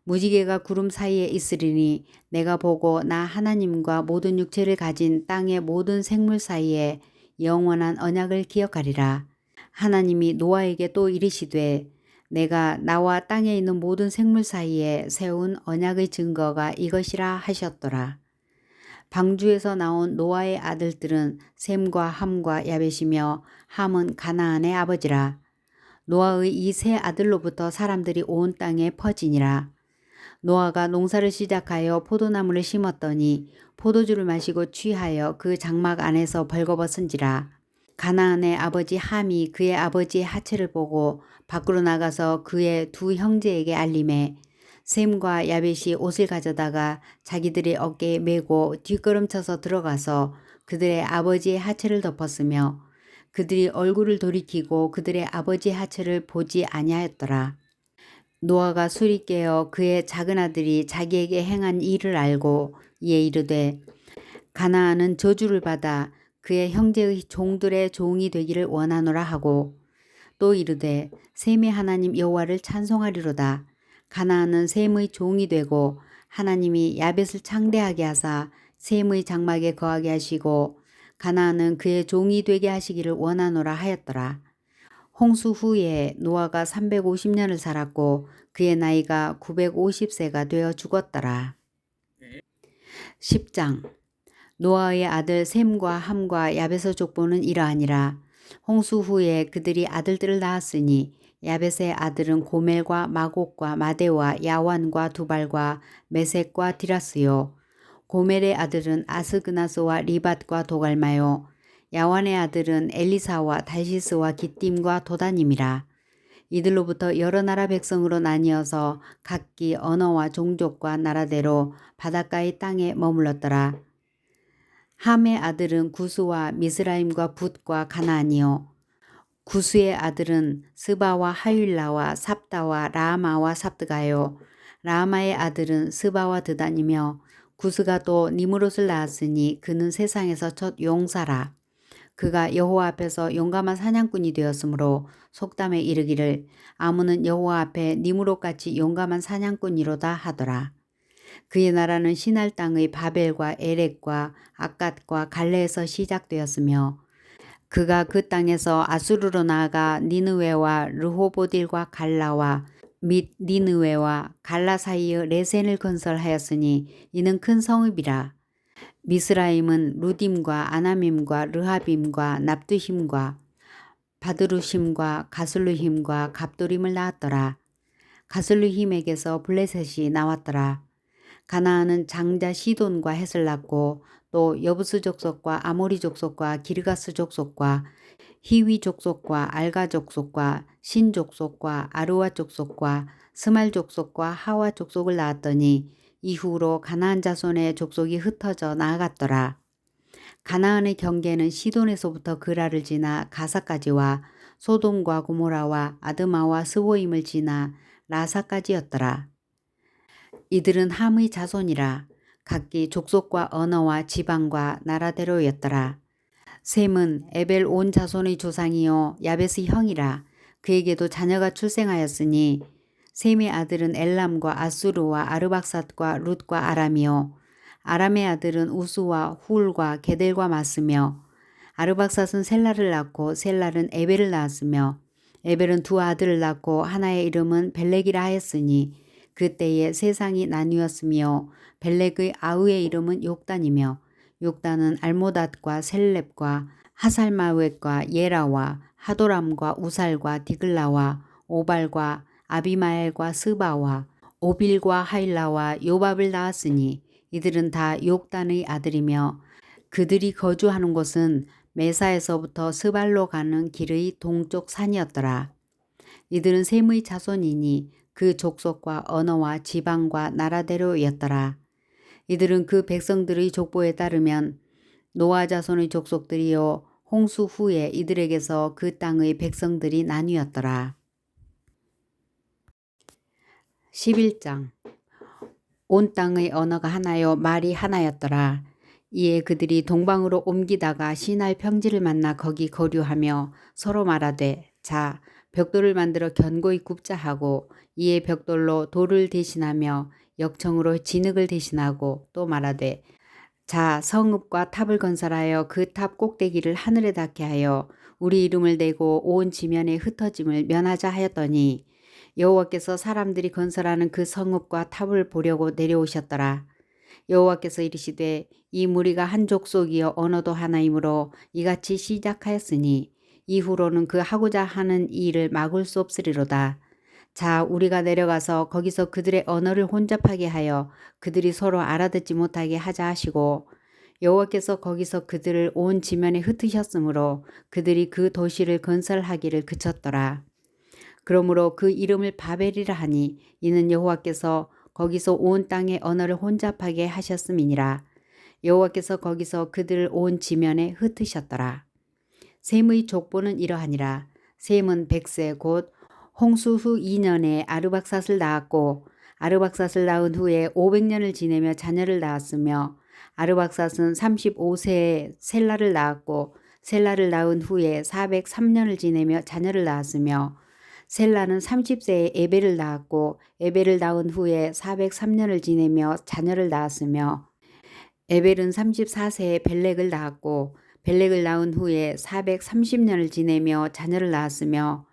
무지개가 구름 사이에 있으리니 내가 보고 나 하나님과 모든 육체를 가진 땅의 모든 생물 사이에 영원한 언약을 기억하리라. 하나님이 노아에게 또 이르시되 내가 나와 땅에 있는 모든 생물 사이에 세운 언약의 증거가 이것이라 하셨더라. 방주에서 나온 노아의 아들들은 셈과 함과 야벳이며 함은 가나안의 아버지라. 노아의 이 세 아들로부터 사람들이 온 땅에 퍼지니라. 노아가 농사를 시작하여 포도나무를 심었더니 포도주를 마시고 취하여 그 장막 안에서 벌거벗은지라. 가나안의 아버지 함이 그의 아버지의 하체를 보고 밖으로 나가서 그의 두 형제에게 알림해 셈과 야벳이 옷을 가져다가 자기들의 어깨에 메고 뒷걸음쳐서 들어가서 그들의 아버지의 하체를 덮었으며 그들이 얼굴을 돌이키고 그들의 아버지의 하체를 보지 아니하였더라. 노아가 술이 깨어 그의 작은 아들이 자기에게 행한 일을 알고 이에 이르되 가나안은 저주를 받아 그의 형제의 종들의 종이 되기를 원하노라 하고 또 이르되 셈의 하나님 여호와를 찬송하리로다. 가나안은 셈의 종이 되고 하나님이 야벳을 창대하게 하사 셈의 장막에 거하게 하시고 가나안은 그의 종이 되게 하시기를 원하노라 하였더라. 홍수 후에 노아가 350년을 살았고 그의 나이가 950세가 되어 죽었더라. 10장. 노아의 아들 셈과 함과 야벳의 족보는 이러하니라. 홍수 후에 그들이 아들들을 낳았으니 야벳의 아들은 고멜과 마곡과 마데와 야완과 두발과 메섹과 디라스요. 고멜의 아들은 아스그나스와 리밧과 도갈마요. 야완의 아들은 엘리사와 달시스와 기띔과 도다님이라. 이들로부터 여러 나라 백성으로 나뉘어서 각기 언어와 종족과 나라대로 바닷가의 땅에 머물렀더라. 함의 아들은 구스와 미스라임과 붓과 가나안이요. 구스의 아들은 스바와 하윌라와 삽다와 라마와 삽드가요. 라마의 아들은 스바와 드단이며 구스가 또 니므롯을 낳았으니 그는 세상에서 첫 용사라. 그가 여호와 앞에서 용감한 사냥꾼이 되었으므로 속담에 이르기를 아문은 여호와 앞에 니므롯같이 용감한 사냥꾼이로다 하더라. 그의 나라는 시날 땅의 바벨과 에렉과 아갓과 갈레에서 시작되었으며 그가 그 땅에서 아수르로 나아가 니느웨와 르호보딜과 갈라와 및 니느웨와 갈라 사이의 레센을 건설하였으니 이는 큰 성읍이라. 미스라임은 루딤과 아나밈과 르하빔과 납두힘과 바드루심과 가슬루힘과 갑도림을 낳았더라. 가슬루힘에게서 블레셋이 나왔더라. 가나안은 장자 시돈과 헷을 낳고 또 여부스 족속과 아모리 족속과 기르가스 족속과 히위 족속과 알가 족속과 신 족속과 아르와 족속과 스말 족속과 하와 족속을 낳았더니 이후로 가나안 자손의 족속이 흩어져 나아갔더라. 가나안의 경계는 시돈에서부터 그라를 지나 가사까지와 소돔과 고모라와 아드마와 스보임을 지나 라사까지였더라. 이들은 함의 자손이라. 각기 족속과 언어와 지방과 나라대로였더라. 셈은 에벨 온 자손의 조상이요 야벳의 형이라. 그에게도 자녀가 출생하였으니 셈의 아들은 엘람과 아수르와 아르박삿과 룻과 아람이요 아람의 아들은 우스와 훌과 게델과 마스며 아르박삿은 셀라를 낳고 셀라는 에벨을 낳았으며 에벨은 두 아들을 낳고 하나의 이름은 벨렉이라 하였으니 그때에 세상이 나뉘었으며 벨렉의 아우의 이름은 욕단이며 욕단은 알모닷과 셀렙과 하살마웻과 예라와 하도람과 우살과 디글라와 오발과 아비마엘과 스바와 오빌과 하일라와 요밥을 낳았으니 이들은 다 욕단의 아들이며 그들이 거주하는 곳은 메사에서부터 스발로 가는 길의 동쪽 산이었더라. 이들은 셈의 자손이니 그 족속과 언어와 지방과 나라대로였더라. 이들은 그 백성들의 족보에 따르면 노아 자손의 족속들이요 홍수 후에 이들에게서 그 땅의 백성들이 나뉘었더라. 11장 온 땅의 언어가 하나요 말이 하나였더라. 이에 그들이 동방으로 옮기다가 시날 평지를 만나 거기 거류하며 서로 말하되 자 벽돌을 만들어 견고히 굽자 하고 이에 벽돌로 돌을 대신하며 역청으로 진흙을 대신하고 또 말하되 자 성읍과 탑을 건설하여 그 탑 꼭대기를 하늘에 닿게 하여 우리 이름을 대고 온 지면에 흩어짐을 면하자 하였더니 여호와께서 사람들이 건설하는 그 성읍과 탑을 보려고 내려오셨더라. 여호와께서 이르시되 이 무리가 한 족속이여 언어도 하나이므로 이같이 시작하였으니 이후로는 그 하고자 하는 일을 막을 수 없으리로다. 자 우리가 내려가서 거기서 그들의 언어를 혼잡하게 하여 그들이 서로 알아듣지 못하게 하자 하시고 여호와께서 거기서 그들을 온 지면에 흩으셨으므로 그들이 그 도시를 건설하기를 그쳤더라. 그러므로 그 이름을 바벨이라 하니 이는 여호와께서 거기서 온 땅의 언어를 혼잡하게 하셨음이니라. 여호와께서 거기서 그들을 온 지면에 흩으셨더라. 셈의 족보는 이러하니라. 셈은 100세 곧 홍수 후 2년에 아르박삿을 낳았고 아르박삿을 낳은 후에 500년을 지내며 자녀를 낳았으며 아르박삿은 35세에 셀라를 낳았고 셀라를 낳은 후에 403년을 지내며 자녀를 낳았으며 셀라는 30세에 에벨을 낳았고 에벨을 낳은 후에 403년을 지내며 자녀를 낳았으며 에벨은 34세에 벨렉을 낳았고 벨렉을 낳은 후에 430년을 지내며 자녀를 낳았으며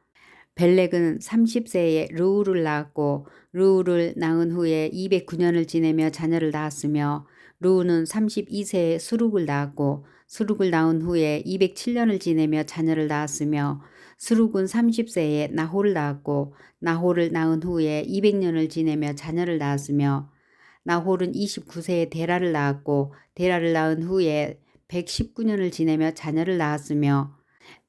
벨렉은 30세에 르우를 낳았고 르우를 낳은 후에 209년을 지내며 자녀를 낳았으며 르우는 32세에 수룩을 낳았고 수룩을 낳은 후에 207년을 지내며 자녀를 낳았으며 수룩은 30세에 나홀을 낳았고 나홀을 낳은 후에 200년을 지내며 자녀를 낳았으며 나홀은 29세에 데라를 낳았고 데라를 낳은 후에 119년을 지내며 자녀를 낳았으며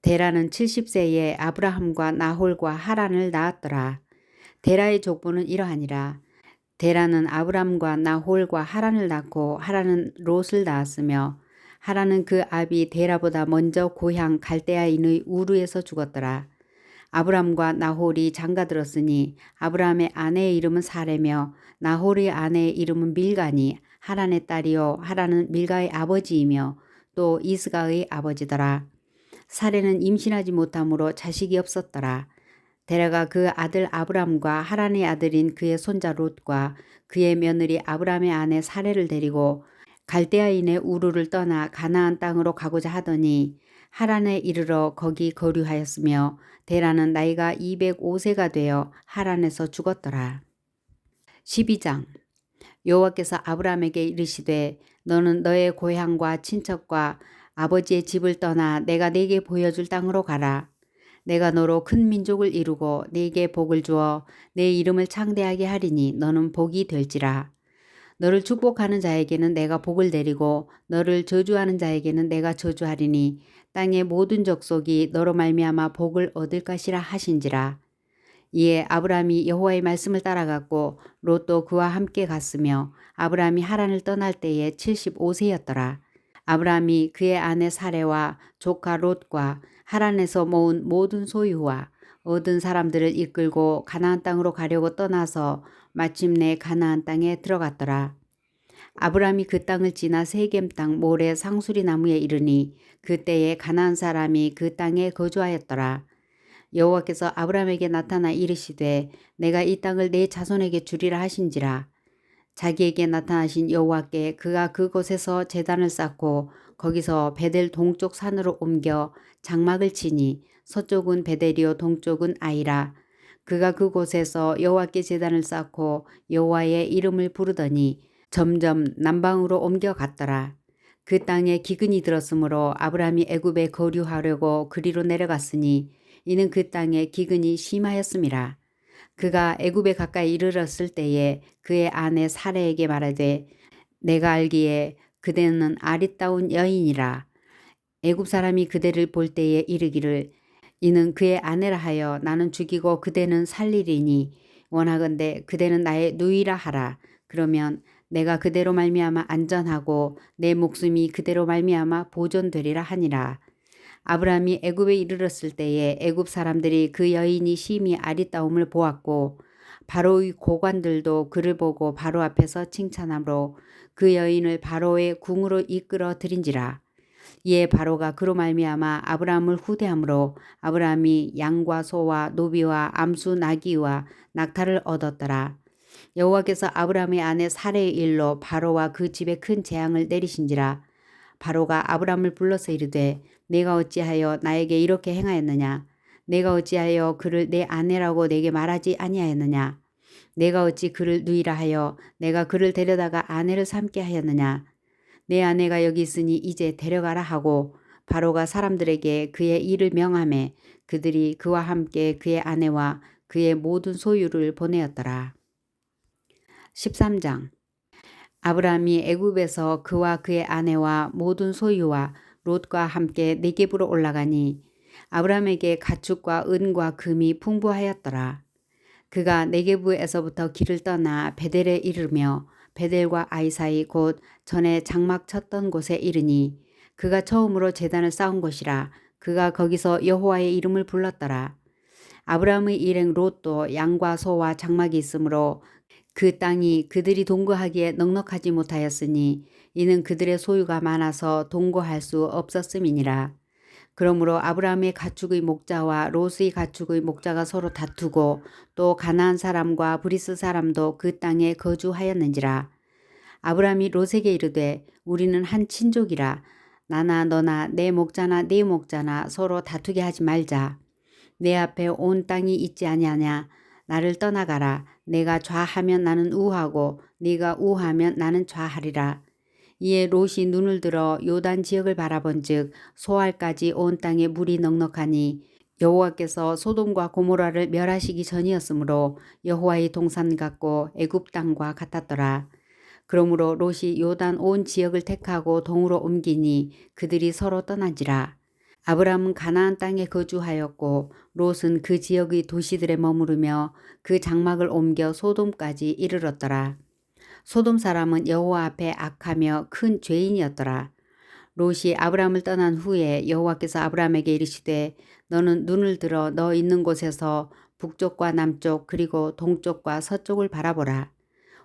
데라는 70세에 아브라함과 나홀과 하란을 낳았더라. 데라의 족보는 이러하니라. 데라는 아브람과 나홀과 하란을 낳고 하란은 롯을 낳았으며 하란은 그 아비 데라보다 먼저 고향 갈대아인의 우르에서 죽었더라. 아브람과 나홀이 장가들었으니 아브람의 아내의 이름은 사레며 나홀의 아내의 이름은 밀가니 하란의 딸이요 하란은 밀가의 아버지이며 또 이스가의 아버지더라. 사레는 임신하지 못함으로 자식이 없었더라. 데라가 그 아들 아브람과 하란의 아들인 그의 손자 롯과 그의 며느리 아브람의 아내 사레를 데리고 갈대아인의 우르를 떠나 가나안 땅으로 가고자 하더니 하란에 이르러 거기 거류하였으며 데라는 나이가 205세가 되어 하란에서 죽었더라. 12장. 여호와께서 아브라함에게 이르시되 너는 너의 고향과 친척과 아버지의 집을 떠나 내가 네게 보여줄 땅으로 가라. 내가 너로 큰 민족을 이루고 네게 복을 주어 내 이름을 창대하게 하리니 너는 복이 될지라. 너를 축복하는 자에게는 내가 복을 내리고 너를 저주하는 자에게는 내가 저주하리니 땅의 모든 족속이 너로 말미암아 복을 얻을 것이라 하신지라. 이에 아브라함이 여호와의 말씀을 따라갔고 롯도 그와 함께 갔으며 아브라함이 하란을 떠날 때에 75세였더라. 아브라함이 그의 아내 사레와 조카 롯과 하란에서 모은 모든 소유와 얻은 사람들을 이끌고 가나안 땅으로 가려고 떠나서 마침내 가나안 땅에 들어갔더라. 아브라함이 그 땅을 지나 세겜 땅 모래 상수리 나무에 이르니 그때에 가나안 사람이 그 땅에 거주하였더라. 여호와께서 아브라함에게 나타나 이르시되 내가 이 땅을 내 자손에게 주리라 하신지라. 자기에게 나타나신 여호와께 그가 그곳에서 제단을 쌓고 거기서 베델 동쪽 산으로 옮겨 장막을 치니 서쪽은 베델이요 동쪽은 아이라. 그가 그곳에서 여호와께 제단을 쌓고 여호와의 이름을 부르더니 점점 남방으로 옮겨갔더라. 그 땅에 기근이 들었으므로 아브라함이 애굽에 거류하려고 그리로 내려갔으니 이는 그 땅에 기근이 심하였음이라. 그가 애굽에 가까이 이르렀을 때에 그의 아내 사레에게 말하되 내가 알기에 그대는 아리따운 여인이라. 애굽 사람이 그대를 볼 때에 이르기를 이는 그의 아내라 하여 나는 죽이고 그대는 살리리니 원하건대 그대는 나의 누이라 하라. 그러면 내가 그대로 말미암아 안전하고 내 목숨이 그대로 말미암아 보존되리라 하니라. 아브라함이 애굽에 이르렀을 때에 애굽 사람들이 그 여인이 심히 아리따움을 보았고 바로의 고관들도 그를 보고 바로 앞에서 칭찬함으로 그 여인을 바로의 궁으로 이끌어 들인지라. 이에 바로가 그로 말미암아 아브라함을 후대함으로 아브라함이 양과 소와 노비와 암수 나귀와 낙타를 얻었더라. 여호와께서 아브라함의 아내 사레의 일로 바로와 그 집에 큰 재앙을 내리신지라. 바로가 아브라함을 불러서 이르되 내가 어찌하여 나에게 이렇게 행하였느냐. 내가 어찌하여 그를 내 아내라고 내게 말하지 아니하였느냐. 내가 어찌 그를 누이라 하여 내가 그를 데려다가 아내를 삼게 하였느냐. 내 아내가 여기 있으니 이제 데려가라 하고 바로가 사람들에게 그의 일을 명하매 그들이 그와 함께 그의 아내와 그의 모든 소유를 보내었더라. 13장. 아브라함이 애굽에서 그와 그의 아내와 모든 소유와 롯과 함께 네겝으로 올라가니 아브라함에게 가축과 은과 금이 풍부하였더라. 그가 네겝에서부터 길을 떠나 베델에 이르며 베델과 아이 사이 곧 전에 장막 쳤던 곳에 이르니 그가 처음으로 제단을 쌓은 곳이라. 그가 거기서 여호와의 이름을 불렀더라. 아브라함의 일행 롯도 양과 소와 장막이 있으므로 그 땅이 그들이 동거하기에 넉넉하지 못하였으니 이는 그들의 소유가 많아서 동거할 수 없었음이니라. 그러므로 아브라함의 가축의 목자와 롯의 가축의 목자가 서로 다투고 또 가나안 사람과 브리스 사람도 그 땅에 거주하였는지라. 아브라함이 롯에게 이르되 우리는 한 친족이라. 나나 너나 내 목자나 네 목자나 서로 다투게 하지 말자. 내 앞에 온 땅이 있지 아니하냐. 나를 떠나가라. 내가 좌하면 나는 우하고 네가 우하면 나는 좌하리라. 이에 롯이 눈을 들어 요단 지역을 바라본즉 소알까지 온 땅에 물이 넉넉하니 여호와께서 소돔과 고모라를 멸하시기 전이었으므로 여호와의 동산 같고 애굽 땅과 같았더라. 그러므로 롯이 요단 온 지역을 택하고 동으로 옮기니 그들이 서로 떠난지라. 아브라함은 가나안 땅에 거주하였고 롯은 그 지역의 도시들에 머무르며 그 장막을 옮겨 소돔까지 이르렀더라. 소돔 사람은 여호와 앞에 악하며 큰 죄인이었더라. 롯이 아브라함을 떠난 후에 여호와께서 아브라함에게 이르시되 너는 눈을 들어 너 있는 곳에서 북쪽과 남쪽 그리고 동쪽과 서쪽을 바라보라.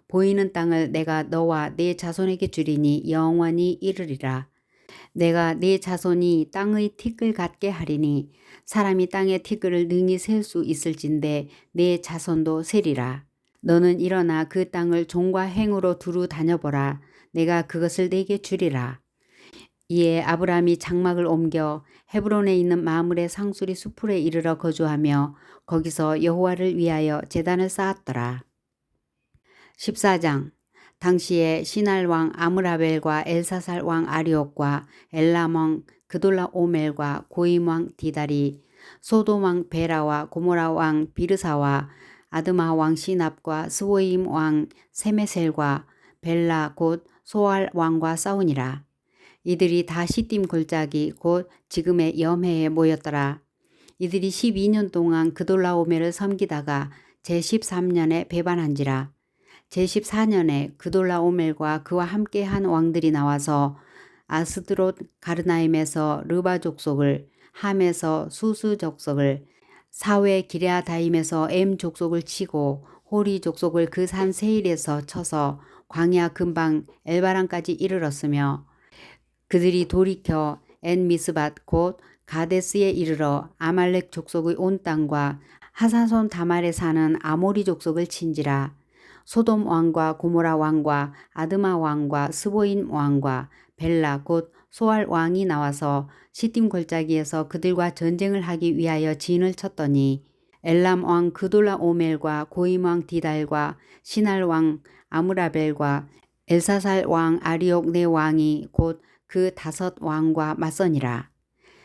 보이는 땅을 내가 너와 네 자손에게 주리니 영원히 이르리라. 내가 네 자손이 땅의 티끌 같게 하리니 사람이 땅의 티끌을 능히 셀 수 있을진데 네 자손도 세리라. 너는 일어나 그 땅을 종과 행으로 두루 다녀보라. 내가 그것을 내게 주리라. 이에 아브라함이 장막을 옮겨 헤브론에 있는 마므레 상수리 수풀에 이르러 거주하며 거기서 여호와를 위하여 제단을 쌓았더라. 14장. 당시에 시날 왕 아므라벨과 엘사살 왕 아리옥과 엘람 왕 그돌라오멜과 고임 왕 디달이 소돔 왕 베라와 고모라 왕 비르사와 아드마 왕 시납과 스보임 왕 세메셀과 벨라 곧 소알 왕과 싸우니라. 이들이 다 시딤 골짜기 곧 지금의 염해에 모였더라. 이들이 12년 동안 그돌라오멜을 섬기다가 제13년에 배반한지라. 제14년에 그돌라오멜과 그와 함께한 왕들이 나와서 아스드롯 가르나임에서 르바 족속을, 함에서 수수 족속을, 사웨 기레아다임에서 엠 족속을 치고 호리 족속을 그 산 세일에서 쳐서 광야 근방 엘바란까지 이르렀으며 그들이 돌이켜 엔미스밭 곧 가데스에 이르러 아말렉 족속의 온 땅과 하사손 다말에 사는 아모리 족속을 친지라. 소돔 왕과 고모라 왕과 아드마 왕과 스보인 왕과 벨라 곧 소알 왕이 나와서 시딤 골짜기에서 그들과 전쟁을 하기 위하여 진을 쳤더니 엘람 왕 그돌라오멜과 고임 왕 디달과 시날 왕 아므라벨과 엘사살 왕 아리옥 네 왕이 곧 그 5 왕과 맞서니라.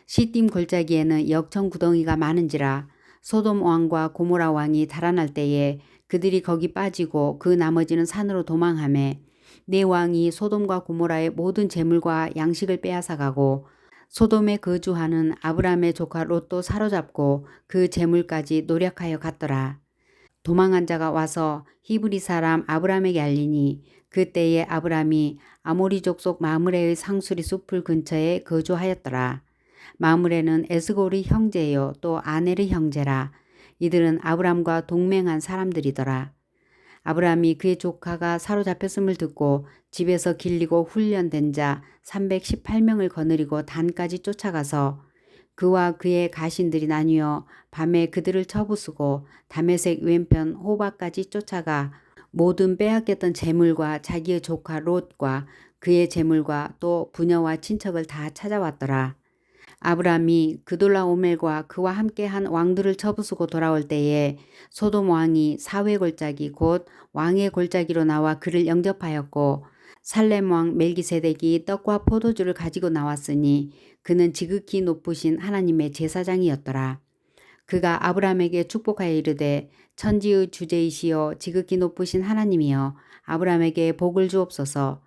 시딤 골짜기에는 역청 구덩이가 많은지라. 소돔 왕과 고모라 왕이 달아날 때에 그들이 거기 빠지고 그 나머지는 산으로 도망하매 네 왕이 소돔과 고모라의 모든 재물과 양식을 빼앗아가고 소돔에 거주하는 아브람의 조카 롯도 사로잡고 그 재물까지 노력하여 갔더라. 도망한 자가 와서 히브리 사람 아브람에게 알리니 그때에 아브람이 아모리 족속 마므레의 상수리 숲을 근처에 거주하였더라. 마므레는 에스골의 형제요 또 아넬의 형제라. 이들은 아브람과 동맹한 사람들이더라. 아브람이 그의 조카가 사로잡혔음을 듣고 집에서 길리고 훈련된 자 318명을 거느리고 단까지 쫓아가서 그와 그의 가신들이 나뉘어 밤에 그들을 쳐부수고 다메섹 왼편 호바까지 쫓아가 모든 빼앗겼던 재물과 자기의 조카 롯과 그의 재물과 또 부녀와 친척을 다 찾아왔더라. 아브람이 그돌라오멜과 그와 함께한 왕들을 쳐부수고 돌아올 때에 소돔 왕이 사회 골짜기 곧 왕의 골짜기로 나와 그를 영접하였고 살렘 왕 멜기세덱이 떡과 포도주를 가지고 나왔으니 그는 지극히 높으신 하나님의 제사장이었더라. 그가 아브람에게 축복하여 이르되 천지의 주제이시여 지극히 높으신 하나님이여 아브람에게 복을 주옵소서.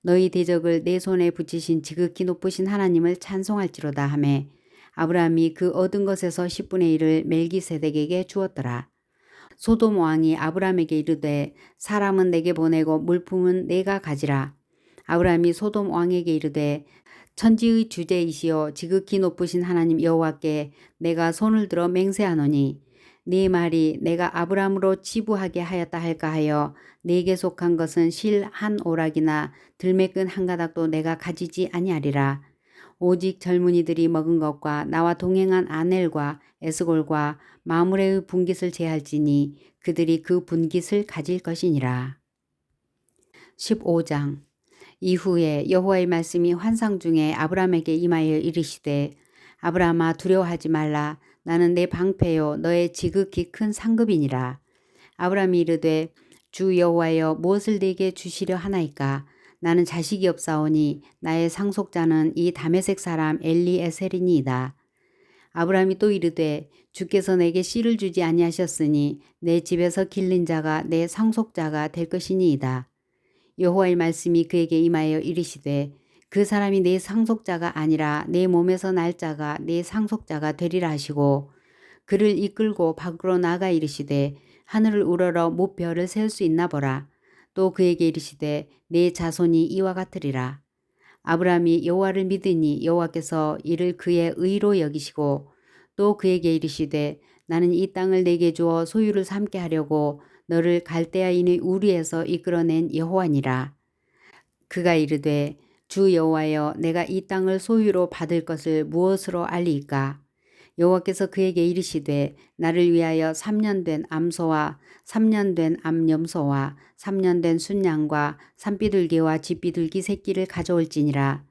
너희 대적을 내 손에 붙이신 지극히 높으신 하나님을 찬송할지로다 하매 아브람이 그 얻은 것에서 10분의 1을 멜기세덱에게 주었더라. 소돔 왕이 아브람에게 이르되 사람은 내게 보내고 물품은 내가 가지라. 아브람이 소돔 왕에게 이르되 천지의 주제이시여 지극히 높으신 하나님 여호와께 내가 손을 들어 맹세하노니 네 말이 내가 아브람으로 치부하게 하였다 할까 하여 네게 속한 것은 실 한 오락이나 들매끈 한 가닥도 내가 가지지 아니하리라. 오직 젊은이들이 먹은 것과 나와 동행한 아넬과 에스골과 마므레의 분깃을 제할지니 그들이 그 분깃을 가질 것이니라. 15장. 이후에 여호와의 말씀이 환상 중에 아브람에게 임하여 이르시되 아브람아 두려워하지 말라. 나는 내 방패요 너의 지극히 큰 상급이니라. 아브람이 이르되 주 여호와여 무엇을 내게 주시려 하나이까. 나는 자식이 없사오니 나의 상속자는 이 다메섹 사람 엘리에셀이니이다. 아브람이 또 이르되 주께서 내게 씨를 주지 아니하셨으니 내 집에서 길린 자가 내 상속자가 될 것이니이다. 여호와의 말씀이 그에게 임하여 이르시되 그 사람이 내 상속자가 아니라 내 몸에서 날 자가 내 상속자가 되리라 하시고 그를 이끌고 밖으로 나가 이르시되 하늘을 우러러 무별을 세울 수 있나 보라. 또 그에게 이르시되 내 자손이 이와 같으리라. 아브람이 여호와를 믿으니 여호와께서 이를 그의 의로 여기시고 또 그에게 이르시되 나는 이 땅을 내게 주어 소유를 삼게 하려고 너를 갈대아인의 우리에서 이끌어낸 여호와니라. 그가 이르되 주 여호와여 내가 이 땅을 소유로 받을 것을 무엇으로 알리이까. 여호와께서 그에게 이르시되 나를 위하여 3년 된 암소와 3년 된 암염소와 3년 된 순양과 산비둘기와 쥐비둘기 새끼를 가져올지니라.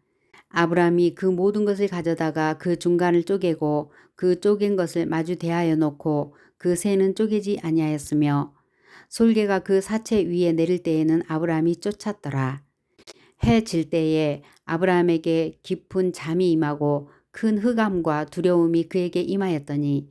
아브라함이 그 모든 것을 가져다가 그 중간을 쪼개고 그 쪼갠 것을 마주 대하여 놓고 그 새는 쪼개지 아니하였으며 솔개가 그 사체 위에 내릴 때에는 아브라함이 쫓았더라. 해 질 때에 아브라함에게 깊은 잠이 임하고 큰 흑암과 두려움이 그에게 임하였더니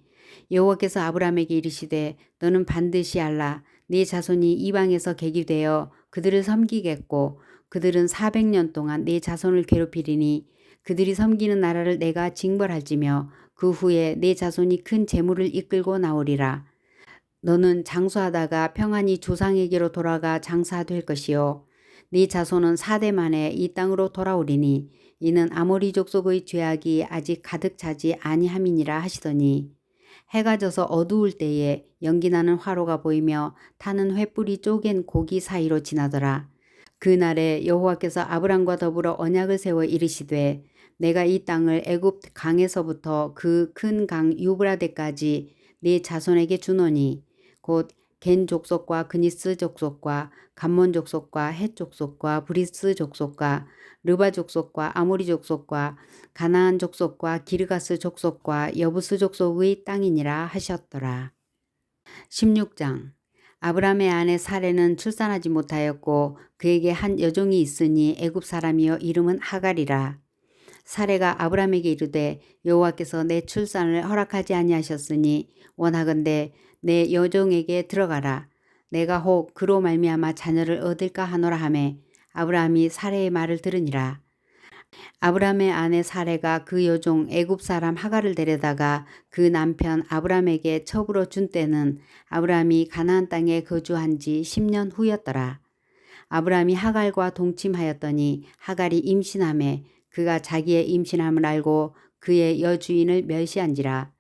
여호와께서 아브라함에게 이르시되 너는 반드시 알라. 네 자손이 이방에서 객이 되어 그들을 섬기겠고 그들은 400년 동안 네 자손을 괴롭히리니 그들이 섬기는 나라를 내가 징벌할지며 그 후에 네 자손이 큰 재물을 이끌고 나오리라. 너는 장수하다가 평안히 조상에게로 돌아가 장사될 것이요 네 자손은 4대 만에 이 땅으로 돌아오리니 이는 아모리 족속의 죄악이 아직 가득 차지 아니함이니라 하시더니 해가 져서 어두울 때에 연기나는 화로가 보이며 타는 횃불이 쪼갠 고기 사이로 지나더라. 그날에 여호와께서 아브람과 더불어 언약을 세워 이르시되 내가 이 땅을 애굽 강에서부터 그 큰 강 유브라데까지 네 자손에게 주노니 곧 겐 족속과 그니스 족속과 감몬 족속과 헷 족속과 브리스 족속과 르바 족속과 아모리 족속과 가나안 족속과 기르가스 족속과 여부스 족속의 땅이니라 하셨더라. 16장 아브람의 아내 사레는 출산하지 못하였고 그에게 한 여종이 있으니 애굽 사람이여 이름은 하갈이라. 사레가 아브람에게 이르되 여호와께서 내 출산을 허락하지 아니하셨으니 원하건대 내 여종에게 들어가라. 내가 혹 그로 말미암아 자녀를 얻을까 하노라 하매 아브람이 사레의 말을 들으니라. 아브람의 아내 사레가 그 여종 애굽 사람 하갈을 데려다가 그 남편 아브람에게 첩으로 준 때는 아브람이 가나안 땅에 거주한 지 10년 후였더라. 아브람이 하갈과 동침하였더니 하갈이 임신하매 그가 자기의 임신함을 알고 그의 여주인을 멸시한지라.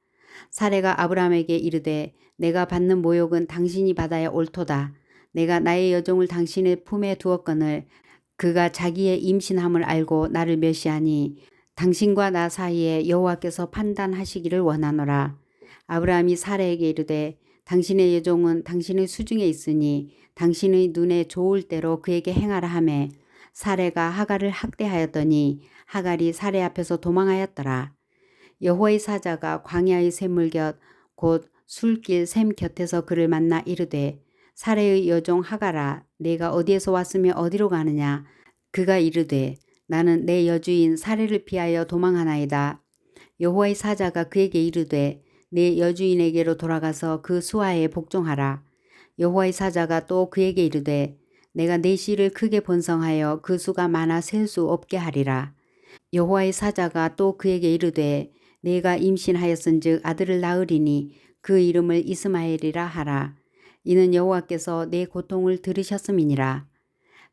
사레가 아브람에게 이르되 내가 받는 모욕은 당신이 받아야 옳도다. 내가 나의 여종을 당신의 품에 두었거늘 그가 자기의 임신함을 알고 나를 멸시하니 당신과 나 사이에 여호와께서 판단하시기를 원하노라. 아브라함이 사레에게 이르되 당신의 여종은 당신의 수중에 있으니 당신의 눈에 좋을 대로 그에게 행하라 하매 사레가 하갈을 학대하였더니 하갈이 사레 앞에서 도망하였더라. 여호와의 사자가 광야의 샘물 곁 곧 술길 샘 곁에서 그를 만나 이르되 사레의 여종 하갈아 내가 어디에서 왔으며 어디로 가느냐. 그가 이르되 나는 내 여주인 사레를 피하여 도망하나이다. 여호와의 사자가 그에게 이르되 내 여주인에게로 돌아가서 그 수하에 복종하라. 여호와의 사자가 또 그에게 이르되 내가 내 씨를 크게 번성하여 그 수가 많아 셀 수 없게 하리라. 여호와의 사자가 또 그에게 이르되 내가 임신하였은즉 아들을 낳으리니 그 이름을 이스마엘이라 하라. 이는 여호와께서 내 고통을 들으셨음이니라.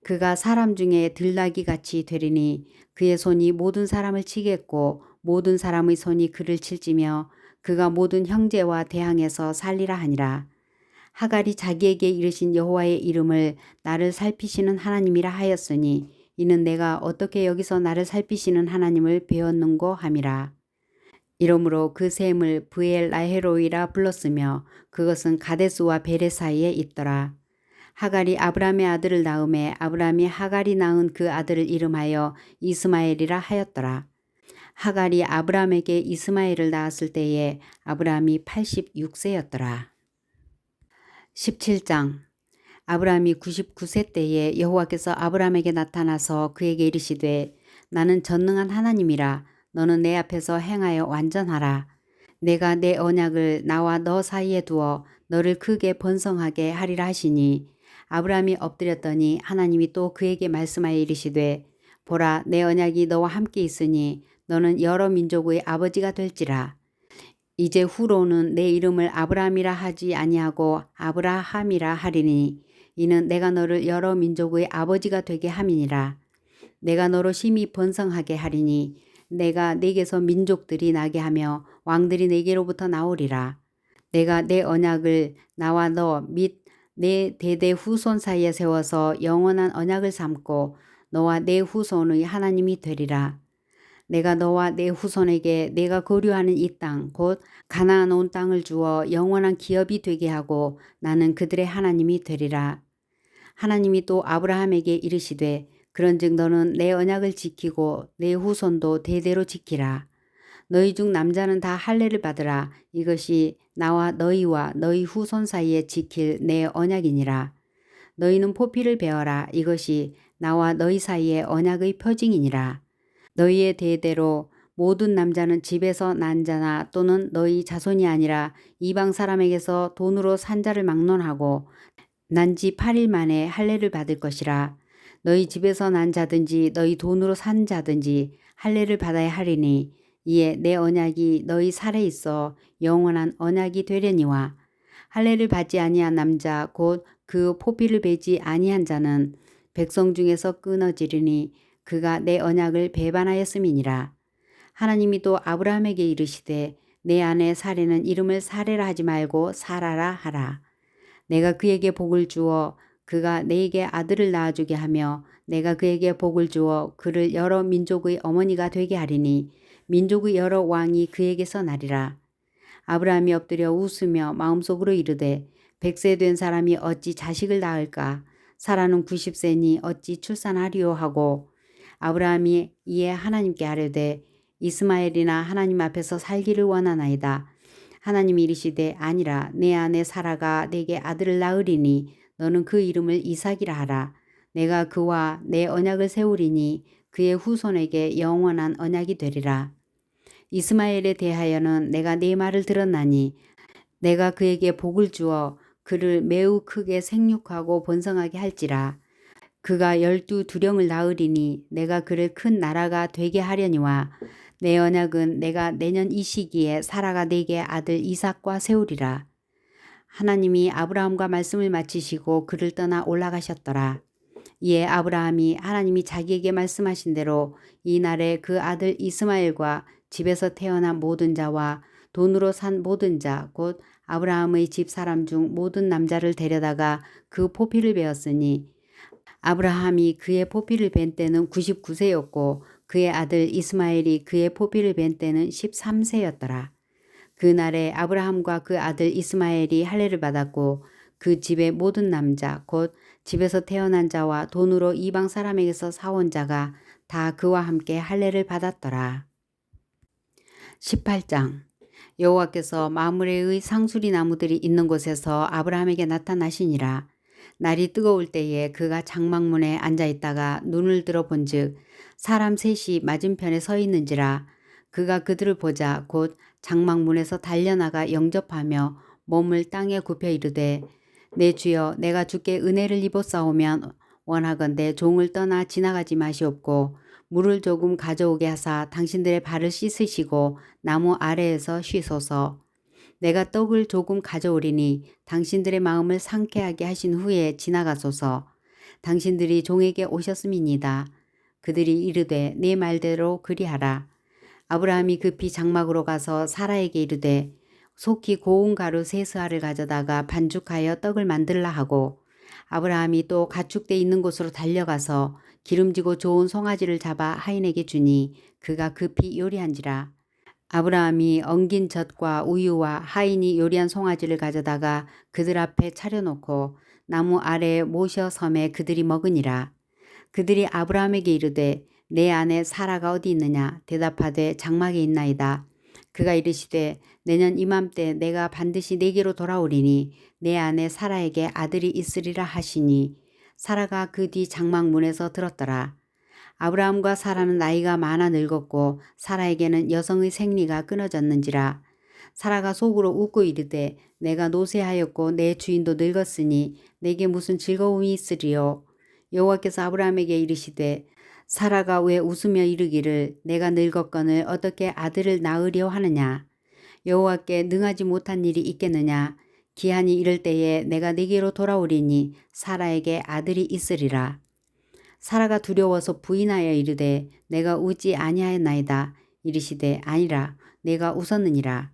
그가 사람 중에 들나귀 같이 되리니 그의 손이 모든 사람을 치겠고 모든 사람의 손이 그를 칠지며 그가 모든 형제와 대항해서 살리라 하니라. 하갈이 자기에게 이르신 여호와의 이름을 나를 살피시는 하나님이라 하였으니 이는 내가 어떻게 여기서 나를 살피시는 하나님을 배웠는고 함이라. 이러므로 그 샘을 브엘 라헤로이라 불렀으며 그것은 가데스와 베레 사이에 있더라. 하갈이 아브람의 아들을 낳음에 아브람이 하갈이 낳은 그 아들을 이름하여 이스마엘이라 하였더라. 하갈이 아브람에게 이스마엘을 낳았을 때에 아브람이 86세였더라. 17장 아브람이 99세 때에 여호와께서 아브람에게 나타나서 그에게 이르시되 나는 전능한 하나님이라. 너는 내 앞에서 행하여 완전하라. 내가 내 언약을 나와 너 사이에 두어 너를 크게 번성하게 하리라 하시니 아브람이 엎드렸더니 하나님이 또 그에게 말씀하여 이르시되 보라 내 언약이 너와 함께 있으니 너는 여러 민족의 아버지가 될지라. 이제 후로는 내 이름을 아브람이라 하지 아니하고 아브라함이라 하리니 이는 내가 너를 여러 민족의 아버지가 되게 함이니라. 내가 너로 심히 번성하게 하리니 내가 네게서 민족들이 나게 하며 왕들이 네게로부터 나오리라. 내가 내 언약을 나와 너 및 내 대대 후손 사이에 세워서 영원한 언약을 삼고 너와 내 후손의 하나님이 되리라. 내가 너와 내 후손에게 내가 거류하는 이 땅 곧 가나안 온 땅을 주어 영원한 기업이 되게 하고 나는 그들의 하나님이 되리라. 하나님이 또 아브라함에게 이르시되 그런즉 너는 내 언약을 지키고 내 후손도 대대로 지키라. 너희 중 남자는 다 할례를 받으라. 이것이 나와 너희와 너희 후손 사이에 지킬 내 언약이니라. 너희는 포피를 베어라. 이것이 나와 너희 사이의 언약의 표징이니라. 너희의 대대로 모든 남자는 집에서 난 자나 또는 너희 자손이 아니라 이방 사람에게서 돈으로 산 자를 막론하고 난 지 8일 만에 할례를 받을 것이라. 너희 집에서 난 자든지 너희 돈으로 산 자든지 할례를 받아야 하리니 이에 내 언약이 너희 살에 있어 영원한 언약이 되려니와 할례를 받지 아니한 남자 곧 그 포피를 베지 아니한 자는 백성 중에서 끊어지리니 그가 내 언약을 배반하였음이니라. 하나님이 또 아브라함에게 이르시되 내 아내 사레는 이름을 사레라 하지 말고 사라라 하라. 내가 그에게 복을 주어 그가 내게 아들을 낳아주게 하며 내가 그에게 복을 주어 그를 여러 민족의 어머니가 되게 하리니 민족의 여러 왕이 그에게서 나리라. 아브라함이 엎드려 웃으며 마음속으로 이르되 100세 된 사람이 어찌 자식을 낳을까? 사라는 90세니 어찌 출산하리요 하고 아브라함이 이에 하나님께 아뢰되 이스마엘이나 하나님 앞에서 살기를 원하나이다. 하나님이 이르시되 아니라 내 아내 사라가 내게 아들을 낳으리니 너는 그 이름을 이삭이라 하라. 내가 그와 내 언약을 세우리니 그의 후손에게 영원한 언약이 되리라. 이스마엘에 대하여는 내가 네 말을 들었나니 내가 그에게 복을 주어 그를 매우 크게 생육하고 번성하게 할지라. 그가 12두령을 낳으리니 내가 그를 큰 나라가 되게 하려니와 내 언약은 내가 내년 이 시기에 사라가 내게 아들 이삭과 세우리라. 하나님이 아브라함과 말씀을 마치시고 그를 떠나 올라가셨더라. 이에 아브라함이 하나님이 자기에게 말씀하신 대로 이날에 그 아들 이스마엘과 집에서 태어난 모든 자와 돈으로 산 모든 자 곧 아브라함의 집 사람 중 모든 남자를 데려다가 그 포피를 베었으니 아브라함이 그의 포피를 벤 때는 99세였고 그의 아들 이스마엘이 그의 포피를 벤 때는 13세였더라. 그날에 아브라함과 그 아들 이스마엘이 할례를 받았고 그 집의 모든 남자 곧 집에서 태어난 자와 돈으로 이방 사람에게서 사온 자가 다 그와 함께 할례를 받았더라. 18장 여호와께서 마므레의 상수리 나무들이 있는 곳에서 아브라함에게 나타나시니라. 날이 뜨거울 때에 그가 장막문에 앉아있다가 눈을 들어 본즉 사람 셋이 맞은편에 서 있는지라. 그가 그들을 보자 곧 장막문에서 달려나가 영접하며 몸을 땅에 굽혀 이르되 내 주여 내가 주께 은혜를 입었사오면 원하건대 종을 떠나 지나가지 마시옵고 물을 조금 가져오게 하사 당신들의 발을 씻으시고 나무 아래에서 쉬소서. 내가 떡을 조금 가져오리니 당신들의 마음을 상쾌하게 하신 후에 지나가소서. 당신들이 종에게 오셨음이니이다. 그들이 이르되 네 말대로 그리하라. 아브라함이 급히 장막으로 가서 사라에게 이르되 속히 고운 가루 3스아를 가져다가 반죽하여 떡을 만들라 하고 아브라함이 또 가축대 있는 곳으로 달려가서 기름지고 좋은 송아지를 잡아 하인에게 주니 그가 급히 요리한지라. 아브라함이 엉긴 젖과 우유와 하인이 요리한 송아지를 가져다가 그들 앞에 차려놓고 나무 아래에 모셔 섬에 그들이 먹으니라. 그들이 아브라함에게 이르되 내 아내 사라가 어디 있느냐? 대답하되 장막에 있나이다. 그가 이르시되 내년 이맘때 내가 반드시 내게로 돌아오리니 내 아내 사라에게 아들이 있으리라 하시니 사라가 그 뒤 장막문에서 들었더라. 아브라함과 사라는 나이가 많아 늙었고 사라에게는 여성의 생리가 끊어졌는지라. 사라가 속으로 웃고 이르되 내가 노쇠하였고 내 주인도 늙었으니 내게 무슨 즐거움이 있으리요. 여호와께서 아브라함에게 이르시되 사라가 왜 웃으며 이르기를 내가 늙었거늘 어떻게 아들을 낳으려 하느냐. 여호와께 능하지 못한 일이 있겠느냐. 기한이 이를 때에 내가 네게로 돌아오리니 사라에게 아들이 있으리라. 사라가 두려워서 부인하여 이르되 내가 웃지 아니하였나이다. 이르시되 아니라 내가 웃었느니라.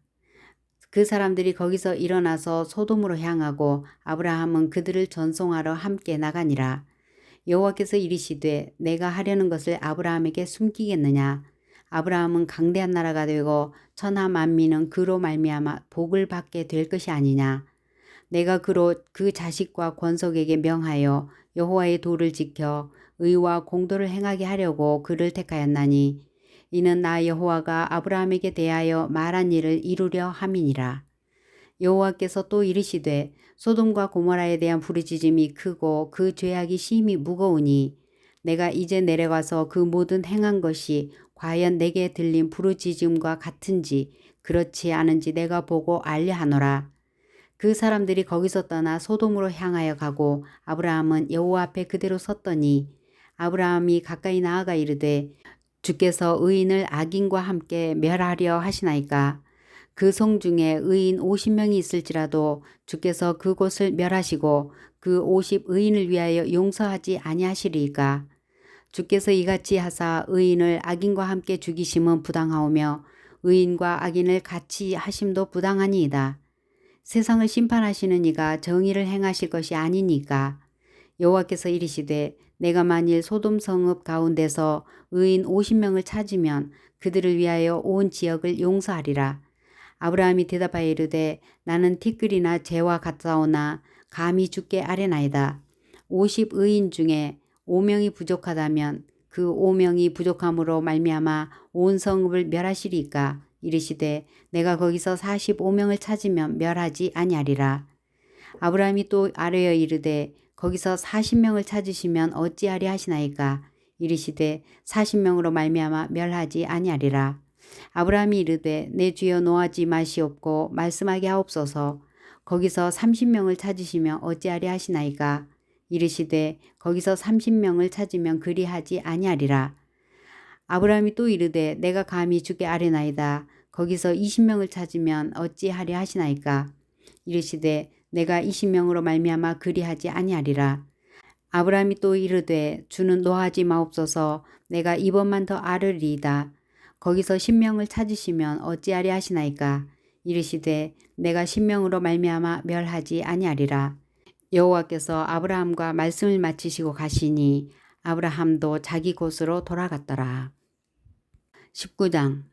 그 사람들이 거기서 일어나서 소돔으로 향하고 아브라함은 그들을 전송하러 함께 나가니라. 여호와께서 이르시되 내가 하려는 것을 아브라함에게 숨기겠느냐. 아브라함은 강대한 나라가 되고 천하 만민은 그로 말미암아 복을 받게 될 것이 아니냐. 내가 그로 그 자식과 권속에게 명하여 여호와의 도를 지켜 의와 공도를 행하게 하려고 그를 택하였나니 이는 나 여호와가 아브라함에게 대하여 말한 일을 이루려 함이니라. 여호와께서 또 이르시되 소돔과 고모라에 대한 부르짖음이 크고 그 죄악이 심히 무거우니 내가 이제 내려가서 그 모든 행한 것이 과연 내게 들린 부르짖음과 같은지 그렇지 않은지 내가 보고 알려 하노라. 그 사람들이 거기서 떠나 소돔으로 향하여 가고 아브라함은 여호와 앞에 그대로 섰더니 아브라함이 가까이 나아가 이르되 주께서 의인을 악인과 함께 멸하려 하시나이까. 그 성 중에 의인 50명이 있을지라도 주께서 그곳을 멸하시고 그 50 의인을 위하여 용서하지 아니하시리이까. 주께서 이같이 하사 의인을 악인과 함께 죽이심은 부당하오며 의인과 악인을 같이 하심도 부당하니이다. 세상을 심판하시는 이가 정의를 행하실 것이 아니니까. 여호와께서 이르시되 내가 만일 소돔 성읍 가운데서 의인 50명을 찾으면 그들을 위하여 온 지역을 용서하리라. 아브라함이 대답하여 이르되 나는 티끌이나 재와 같사오나 감히 주께 아뢰나이다. 50 의인 중에 5명이 부족하다면 그 5명이 부족함으로 말미암아 온 성읍을 멸하시리까. 이르시되 내가 거기서 45명을 찾으면 멸하지 아니하리라. 아브라함이 또 아뢰어 이르되 거기서 40명을 찾으시면 어찌하리 하시나이까. 이르시되 40명으로 말미암아 멸하지 아니하리라. 아브라함이 이르되 내 주여 노하지 마시옵고 말씀하게 하옵소서. 거기서 30명을 찾으시면 어찌하리 하시나이까. 이르시되 거기서 30명을 찾으면 그리하지 아니하리라. 아브라함이 또 이르되 내가 감히 주께 아뢰나이다. 거기서 20명을 찾으면 어찌하리 하시나이까. 이르시되 내가 20명으로 말미암아 그리하지 아니하리라. 아브라함이 또 이르되 주는 노하지 마옵소서. 내가 이번만 더 아뢰리이다. 거기서 10명을 찾으시면 어찌하리 하시나이까. 이르시되 내가 10명으로 말미암아 멸하지 아니하리라. 여호와께서 아브라함과 말씀을 마치시고 가시니 아브라함도 자기 곳으로 돌아갔더라. 19장.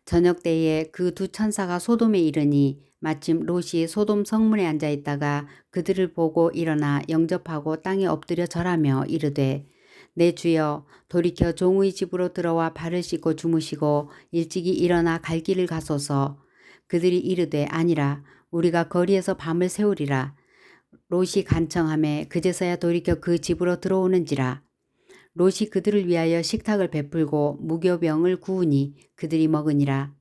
저녁 때에 그 두 천사가 소돔에 이르니 마침 롯이 소돔 성문에 앉아 있다가 그들을 보고 일어나 영접하고 땅에 엎드려 절하며 이르되 내 주여 돌이켜 종의 집으로 들어와 발을 씻고 주무시고 일찍이 일어나 갈 길을 가소서. 그들이 이르되 아니라 우리가 거리에서 밤을 새우리라. 롯이 간청하매 그제서야 돌이켜 그 집으로 들어오는지라. 롯이 그들을 위하여 식탁을 베풀고 무교병을 구우니 그들이 먹으니라.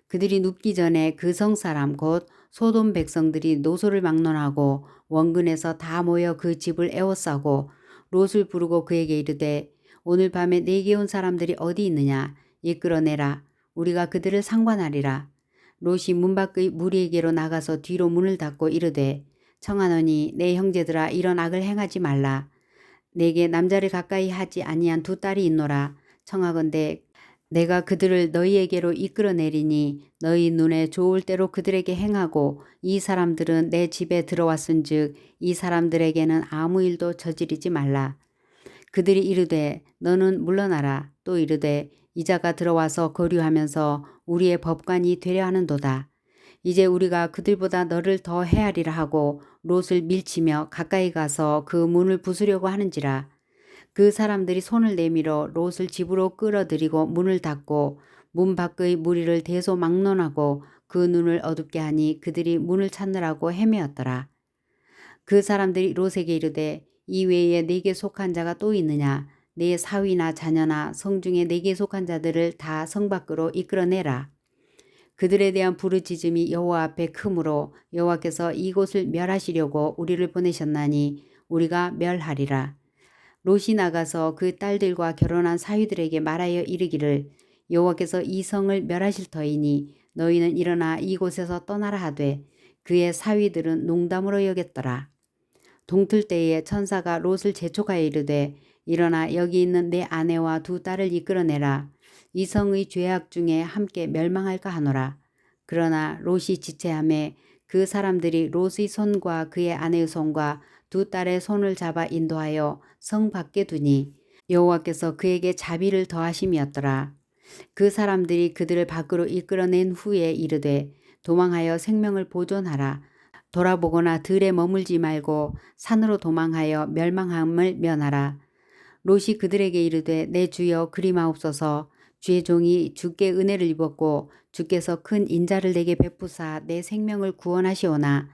그들이 눕기 전에 그 성사람 곧 소돔 백성들이 노소를 막론하고 원근에서 다 모여 그 집을 에워싸고 롯을 부르고 그에게 이르되 오늘 밤에 내게 온 사람들이 어디 있느냐 이끌어내라. 우리가 그들을 상관하리라. 롯이 문 밖의 무리에게로 나가서 뒤로 문을 닫고 이르되 청하노니 내 형제들아 이런 악을 행하지 말라. 내게 남자를 가까이 하지 아니한 두 딸이 있노라. 청하건대 내가 그들을 너희에게로 이끌어내리니 너희 눈에 좋을 대로 그들에게 행하고 이 사람들은 내 집에 들어왔은즉 이 사람들에게는 아무 일도 저지르지 말라. 그들이 이르되 너는 물러나라. 또 이르되 이자가 들어와서 거류하면서 우리의 법관이 되려 하는도다. 이제 우리가 그들보다 너를 더 헤아리라 하고 롯을 밀치며 가까이 가서 그 문을 부수려고 하는지라. 그 사람들이 손을 내밀어 롯을 집으로 끌어들이고 문을 닫고 문 밖의 무리를 대소막론하고 그 눈을 어둡게 하니 그들이 문을 찾느라고 헤매었더라. 그 사람들이 롯에게 이르되 이 외에 네게 속한 자가 또 있느냐. 네 사위나 자녀나 성중에 네게 속한 자들을 다 성 밖으로 이끌어내라. 그들에 대한 부르짖음이 여호와 앞에 크므로 여호와께서 이곳을 멸하시려고 우리를 보내셨나니 우리가 멸하리라. 롯이 나가서 그 딸들과 결혼한 사위들에게 말하여 이르기를 여호와께서 이 성을 멸하실 터이니 너희는 일어나 이곳에서 떠나라 하되 그의 사위들은 농담으로 여겼더라. 동틀 때에 천사가 롯을 재촉하여 이르되 일어나 여기 있는 내 아내와 두 딸을 이끌어내라. 이 성의 죄악 중에 함께 멸망할까 하노라. 그러나 롯이 지체하매 그 사람들이 롯의 손과 그의 아내의 손과 두 딸의 손을 잡아 인도하여 성 밖에 두니 여호와께서 그에게 자비를 더하심이었더라. 그 사람들이 그들을 밖으로 이끌어낸 후에 이르되 도망하여 생명을 보존하라. 돌아보거나 들에 머물지 말고 산으로 도망하여 멸망함을 면하라. 롯이 그들에게 이르되 내 주여 그리마옵소서. 주의 종이 주께 은혜를 입었고 주께서 큰 인자를 내게 베푸사 내 생명을 구원하시오나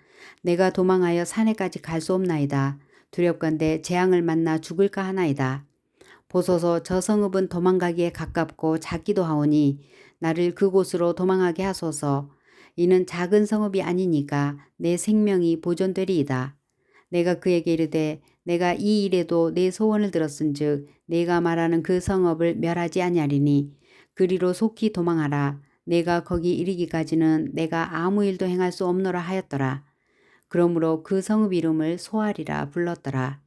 내가 도망하여 산에까지 갈 수 없나이다. 두렵건대 재앙을 만나 죽을까 하나이다. 보소서 저 성읍은 도망가기에 가깝고 작기도 하오니 나를 그곳으로 도망하게 하소서. 이는 작은 성읍이 아니니까 내 생명이 보존되리이다. 내가 그에게 이르되 내가 이 일에도 내 소원을 들었은즉 내가 말하는 그 성읍을 멸하지 아니하리니 그리로 속히 도망하라. 내가 거기 이르기까지는 내가 아무 일도 행할 수 없노라 하였더라. 그러므로 그 성읍 이름을 소알이라 불렀더라.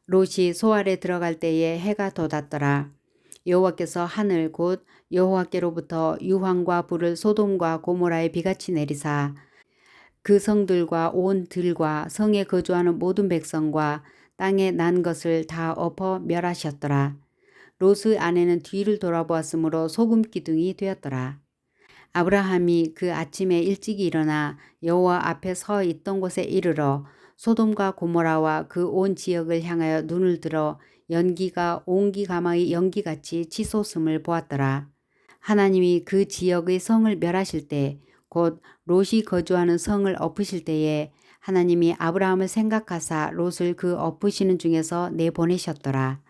롯이 소알에 들어갈 때에 해가 돋았더라. 여호와께서 하늘 곧 여호와께로부터 유황과 불을 소돔과 고모라에 비같이 내리사 그 성들과 온 들과 성에 거주하는 모든 백성과 땅에 난 것을 다 엎어 멸하셨더라. 롯의 아내는 뒤를 돌아보았으므로 소금 기둥이 되었더라. 아브라함이 그 아침에 일찍이 일어나 여호와 앞에 서 있던 곳에 이르러 소돔과 고모라와 그 온 지역을 향하여 눈을 들어 연기가 옹기 가마의 연기같이 치솟음을 보았더라. 하나님이 그 지역의 성을 멸하실 때 곧 롯이 거주하는 성을 엎으실 때에 하나님이 아브라함을 생각하사 롯을 그 엎으시는 중에서 내보내셨더라.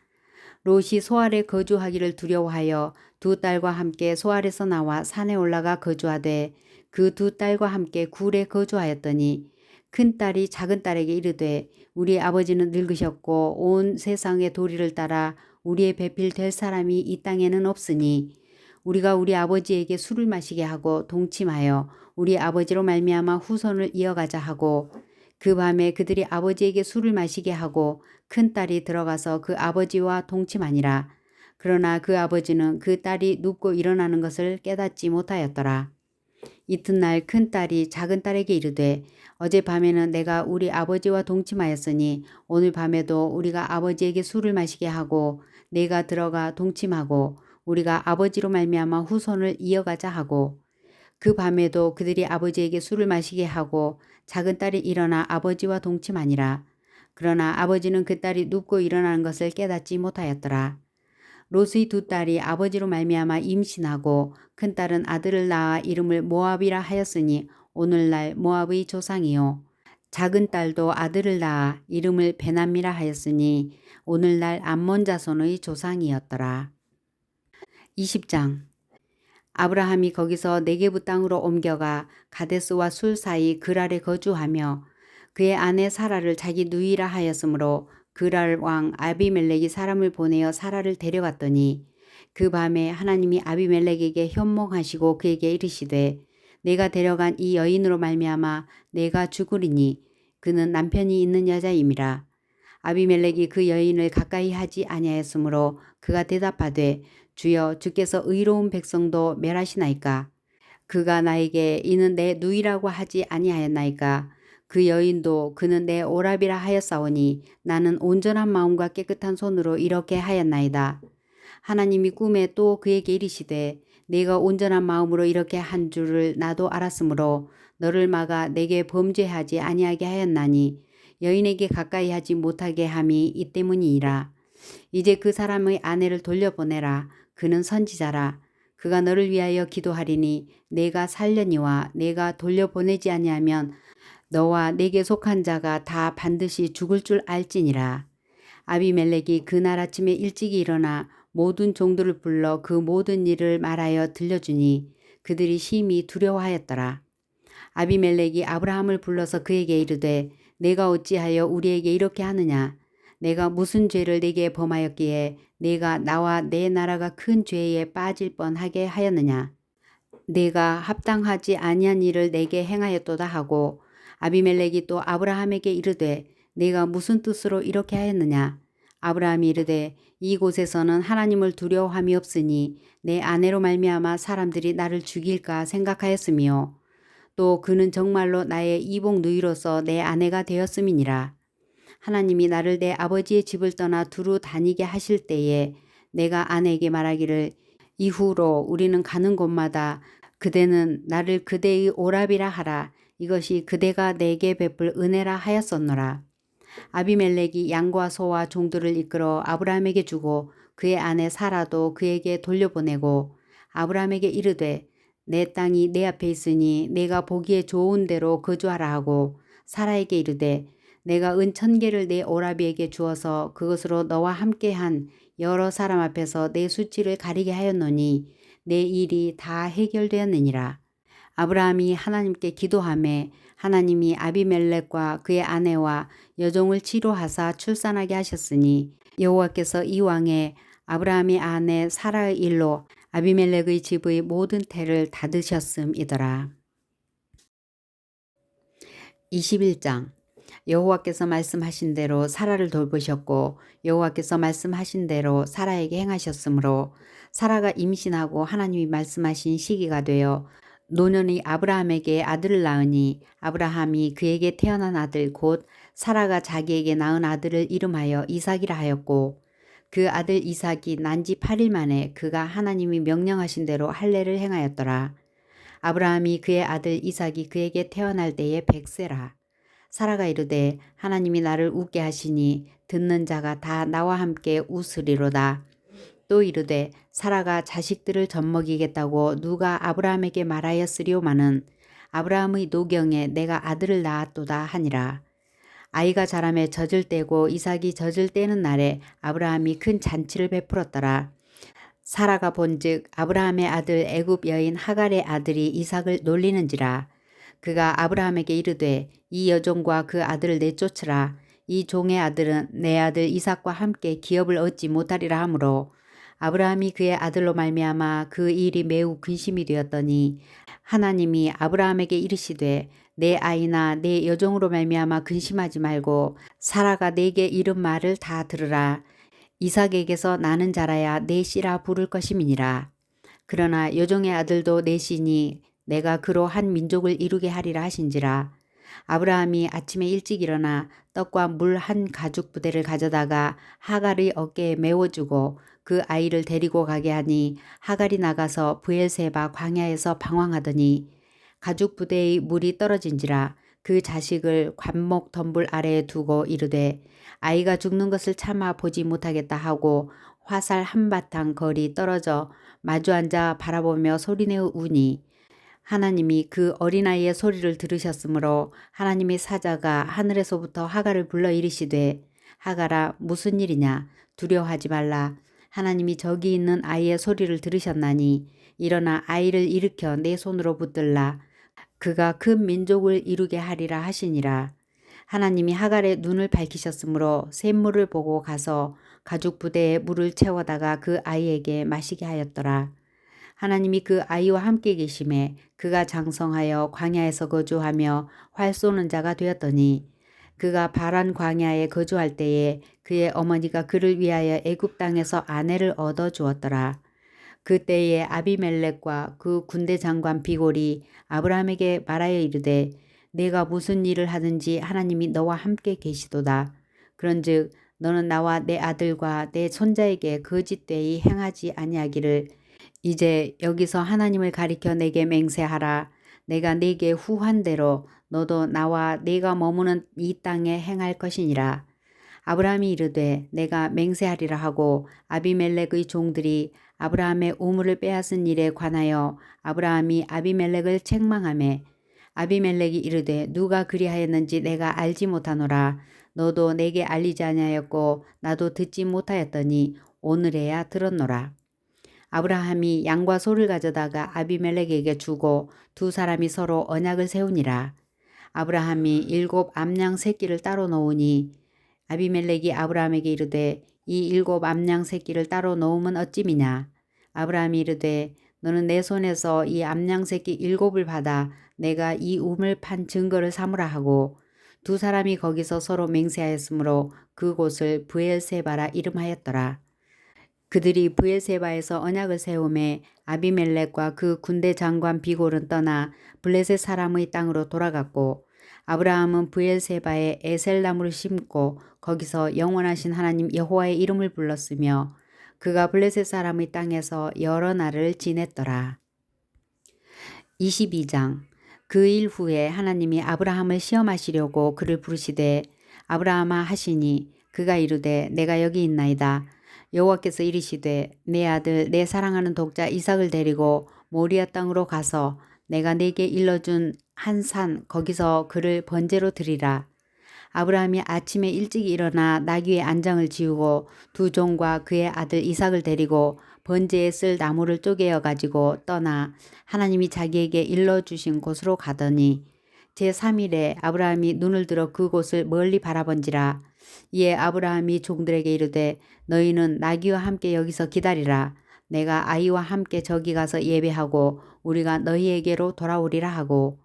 롯이 소알에 거주하기를 두려워하여 두 딸과 함께 소알에서 나와 산에 올라가 거주하되 그 두 딸과 함께 굴에 거주하였더니 큰 딸이 작은 딸에게 이르되 우리 아버지는 늙으셨고 온 세상의 도리를 따라 우리의 배필 될 사람이 이 땅에는 없으니 우리가 우리 아버지에게 술을 마시게 하고 동침하여 우리 아버지로 말미암아 후손을 이어가자 하고 그 밤에 그들이 아버지에게 술을 마시게 하고 큰딸이 들어가서 그 아버지와 동침하니라. 그러나 그 아버지는 그 딸이 눕고 일어나는 것을 깨닫지 못하였더라. 이튿날 큰딸이 작은딸에게 이르되 어젯밤에는 내가 우리 아버지와 동침하였으니 오늘 밤에도 우리가 아버지에게 술을 마시게 하고 내가 들어가 동침하고 우리가 아버지로 말미암아 후손을 이어가자 하고 그 밤에도 그들이 아버지에게 술을 마시게 하고 작은딸이 일어나 아버지와 동침하니라. 그러나 아버지는 그 딸이 눕고 일어나는 것을 깨닫지 못하였더라. 롯의 두 딸이 아버지로 말미암아 임신하고 큰딸은 아들을 낳아 이름을 모압이라 하였으니 오늘날 모압의 조상이요. 작은 딸도 아들을 낳아 이름을 베남이라 하였으니 오늘날 암몬 자손의 조상이었더라. 20장 아브라함이 거기서 네게부 땅으로 옮겨가 가데스와 술 사이 그랄에 거주하며 그의 아내 사라를 자기 누이라 하였으므로 그랄 왕 아비멜렉이 사람을 보내어 사라를 데려갔더니 그 밤에 하나님이 아비멜렉에게 현몽하시고 그에게 이르시되 내가 데려간 이 여인으로 말미암아 내가 죽으리니 그는 남편이 있는 여자임이라. 아비멜렉이 그 여인을 가까이 하지 아니하였으므로 그가 대답하되 주여 주께서 의로운 백성도 멸하시나이까. 그가 나에게 이는 내 누이라고 하지 아니하였나이까. 그 여인도 그는 내 오라비라 하였사오니 나는 온전한 마음과 깨끗한 손으로 이렇게 하였나이다. 하나님이 꿈에 또 그에게 이르시되 내가 온전한 마음으로 이렇게 한 줄을 나도 알았으므로 너를 막아 내게 범죄하지 아니하게 하였나니 여인에게 가까이 하지 못하게 함이 이 때문이니라. 이제 그 사람의 아내를 돌려보내라. 그는 선지자라. 그가 너를 위하여 기도하리니 내가 살려니와 내가 돌려보내지 아니하면 너와 내게 속한 자가 다 반드시 죽을 줄 알지니라. 아비멜렉이 그날 아침에 일찍 일어나 모든 종들을 불러 그 모든 일을 말하여 들려주니 그들이 심히 두려워하였더라. 아비멜렉이 아브라함을 불러서 그에게 이르되 내가 어찌하여 우리에게 이렇게 하느냐. 내가 무슨 죄를 내게 범하였기에 내가 나와 내 나라가 큰 죄에 빠질 뻔하게 하였느냐. 내가 합당하지 아니한 일을 내게 행하였도다 하고 아비멜렉이 또 아브라함에게 이르되 내가 무슨 뜻으로 이렇게 하였느냐. 아브라함이 이르되 이곳에서는 하나님을 두려워함이 없으니 내 아내로 말미암아 사람들이 나를 죽일까 생각하였으며 또 그는 정말로 나의 이복 누이로서 내 아내가 되었음이니라. 하나님이 나를 내 아버지의 집을 떠나 두루 다니게 하실 때에 내가 아내에게 말하기를 이후로 우리는 가는 곳마다 그대는 나를 그대의 오라비라 하라. 이것이 그대가 내게 베풀 은혜라 하였었노라. 아비멜렉이 양과 소와 종들을 이끌어 아브라함에게 주고 그의 아내 사라도 그에게 돌려보내고 아브라함에게 이르되 내 땅이 내 앞에 있으니 내가 보기에 좋은 대로 거주하라 하고 사라에게 이르되 내가 은 1000개를 내 오라비에게 주어서 그것으로 너와 함께한 여러 사람 앞에서 내 수치를 가리게 하였노니 내 일이 다 해결되었느니라. 아브라함이 하나님께 기도하매 하나님이 아비멜렉과 그의 아내와 여종을 치료하사 출산하게 하셨으니 여호와께서 이왕에 아브라함의 아내 사라의 일로 아비멜렉의 집의 모든 태를 닫으셨음이더라. 21장 여호와께서 말씀하신 대로 사라를 돌보셨고 여호와께서 말씀하신 대로 사라에게 행하셨으므로 사라가 임신하고 하나님이 말씀하신 시기가 되어 노년의 아브라함에게 아들을 낳으니 아브라함이 그에게 태어난 아들 곧 사라가 자기에게 낳은 아들을 이름하여 이삭이라 하였고 그 아들 이삭이 난 지 8일 만에 그가 하나님이 명령하신 대로 할례를 행하였더라. 아브라함이 그의 아들 이삭이 그에게 태어날 때에 100세라. 사라가 이르되 하나님이 나를 웃게 하시니 듣는 자가 다 나와 함께 웃으리로다. 또 이르되 사라가 자식들을 젖먹이겠다고 누가 아브라함에게 말하였으리오마는 아브라함의 노경에 내가 아들을 낳았도다 하니라. 아이가 자라매 젖을 떼고 이삭이 젖을 떼는 날에 아브라함이 큰 잔치를 베풀었더라. 사라가 본즉 아브라함의 아들 애굽 여인 하갈의 아들이 이삭을 놀리는지라. 그가 아브라함에게 이르되 이 여종과 그 아들을 내쫓으라. 이 종의 아들은 내 아들 이삭과 함께 기업을 얻지 못하리라 하므로 아브라함이 그의 아들로 말미암아 그 일이 매우 근심이 되었더니 하나님이 아브라함에게 이르시되 내 아이나 내 여종으로 말미암아 근심하지 말고 사라가 내게 이른 말을 다 들으라. 이삭에게서 나는 자라야 내 씨라 부를 것임이니라. 그러나 여종의 아들도 내 씨니 내가 그로 한 민족을 이루게 하리라 하신지라. 아브라함이 아침에 일찍 일어나 떡과 물 한 가죽 부대를 가져다가 하갈의 어깨에 메워주고 그 아이를 데리고 가게 하니 하갈이 나가서 브엘세바 광야에서 방황하더니 가죽 부대의 물이 떨어진지라. 그 자식을 관목 덤불 아래에 두고 이르되 아이가 죽는 것을 참아 보지 못하겠다 하고 화살 한바탕 거리 떨어져 마주 앉아 바라보며 소리내어 우니 하나님이 그 어린아이의 소리를 들으셨으므로 하나님의 사자가 하늘에서부터 하갈을 불러 이르시되 하갈아 무슨 일이냐 두려워하지 말라. 하나님이 저기 있는 아이의 소리를 들으셨나니 일어나 아이를 일으켜 내 손으로 붙들라. 그가 큰 민족을 이루게 하리라 하시니라. 하나님이 하갈의 눈을 밝히셨으므로 샘물을 보고 가서 가죽 부대에 물을 채워다가 그 아이에게 마시게 하였더라. 하나님이 그 아이와 함께 계심에 그가 장성하여 광야에서 거주하며 활 쏘는 자가 되었더니 그가 바란 광야에 거주할 때에 그의 어머니가 그를 위하여 애굽 땅에서 아내를 얻어 주었더라. 그때에 아비멜렉과 그 군대 장관 비골이 아브라함에게 말하여 이르되 내가 무슨 일을 하든지 하나님이 너와 함께 계시도다. 그런즉 너는 나와 내 아들과 내 손자에게 거짓되이 행하지 아니하기를 이제 여기서 하나님을 가리켜 내게 맹세하라. 내가 내게 후한 대로 너도 나와 내가 머무는 이 땅에 행할 것이니라. 아브라함이 이르되 내가 맹세하리라 하고 아비멜렉의 종들이 아브라함의 우물을 빼앗은 일에 관하여 아브라함이 아비멜렉을 책망하매 아비멜렉이 이르되 누가 그리하였는지 내가 알지 못하노라. 너도 내게 알리지 아니하였고 나도 듣지 못하였더니 오늘에야 들었노라. 아브라함이 양과 소를 가져다가 아비멜렉에게 주고 두 사람이 서로 언약을 세우니라. 아브라함이 7 암양 새끼를 따로 놓으니 아비멜렉이 아브라함에게 이르되 이 7 암양 새끼를 따로 놓으면 어찌미냐. 아브라함이 이르되 너는 내 손에서 이 암양 새끼 7을 받아 내가 이 우물 판 증거를 삼으라 하고 두 사람이 거기서 서로 맹세하였으므로 그곳을 브엘세바라 이름하였더라. 그들이 브엘세바에서 언약을 세우매 아비멜렉과 그 군대 장관 비골은 떠나 블레셋 사람의 땅으로 돌아갔고 아브라함은 브엘세바에 에셀나무를 심고 거기서 영원하신 하나님 여호와의 이름을 불렀으며 그가 블레셋 사람의 땅에서 여러 날을 지냈더라. 22장. 그 일 후에 하나님이 아브라함을 시험하시려고 그를 부르시되 아브라함아 하시니 그가 이르되 내가 여기 있나이다. 여호와께서 이르시되 내 아들 내 사랑하는 독자 이삭을 데리고 모리아 땅으로 가서 내가 네게 일러준 한 산 거기서 그를 번제로 드리라. 아브라함이 아침에 일찍 일어나 나귀의 안장을 지우고 두 종과 그의 아들 이삭을 데리고 번제에 쓸 나무를 쪼개어 가지고 떠나 하나님이 자기에게 일러주신 곳으로 가더니 제3일에 아브라함이 눈을 들어 그곳을 멀리 바라본지라. 이에 아브라함이 종들에게 이르되 너희는 나귀와 함께 여기서 기다리라. 내가 아이와 함께 저기 가서 예배하고 우리가 너희에게로 돌아오리라 하고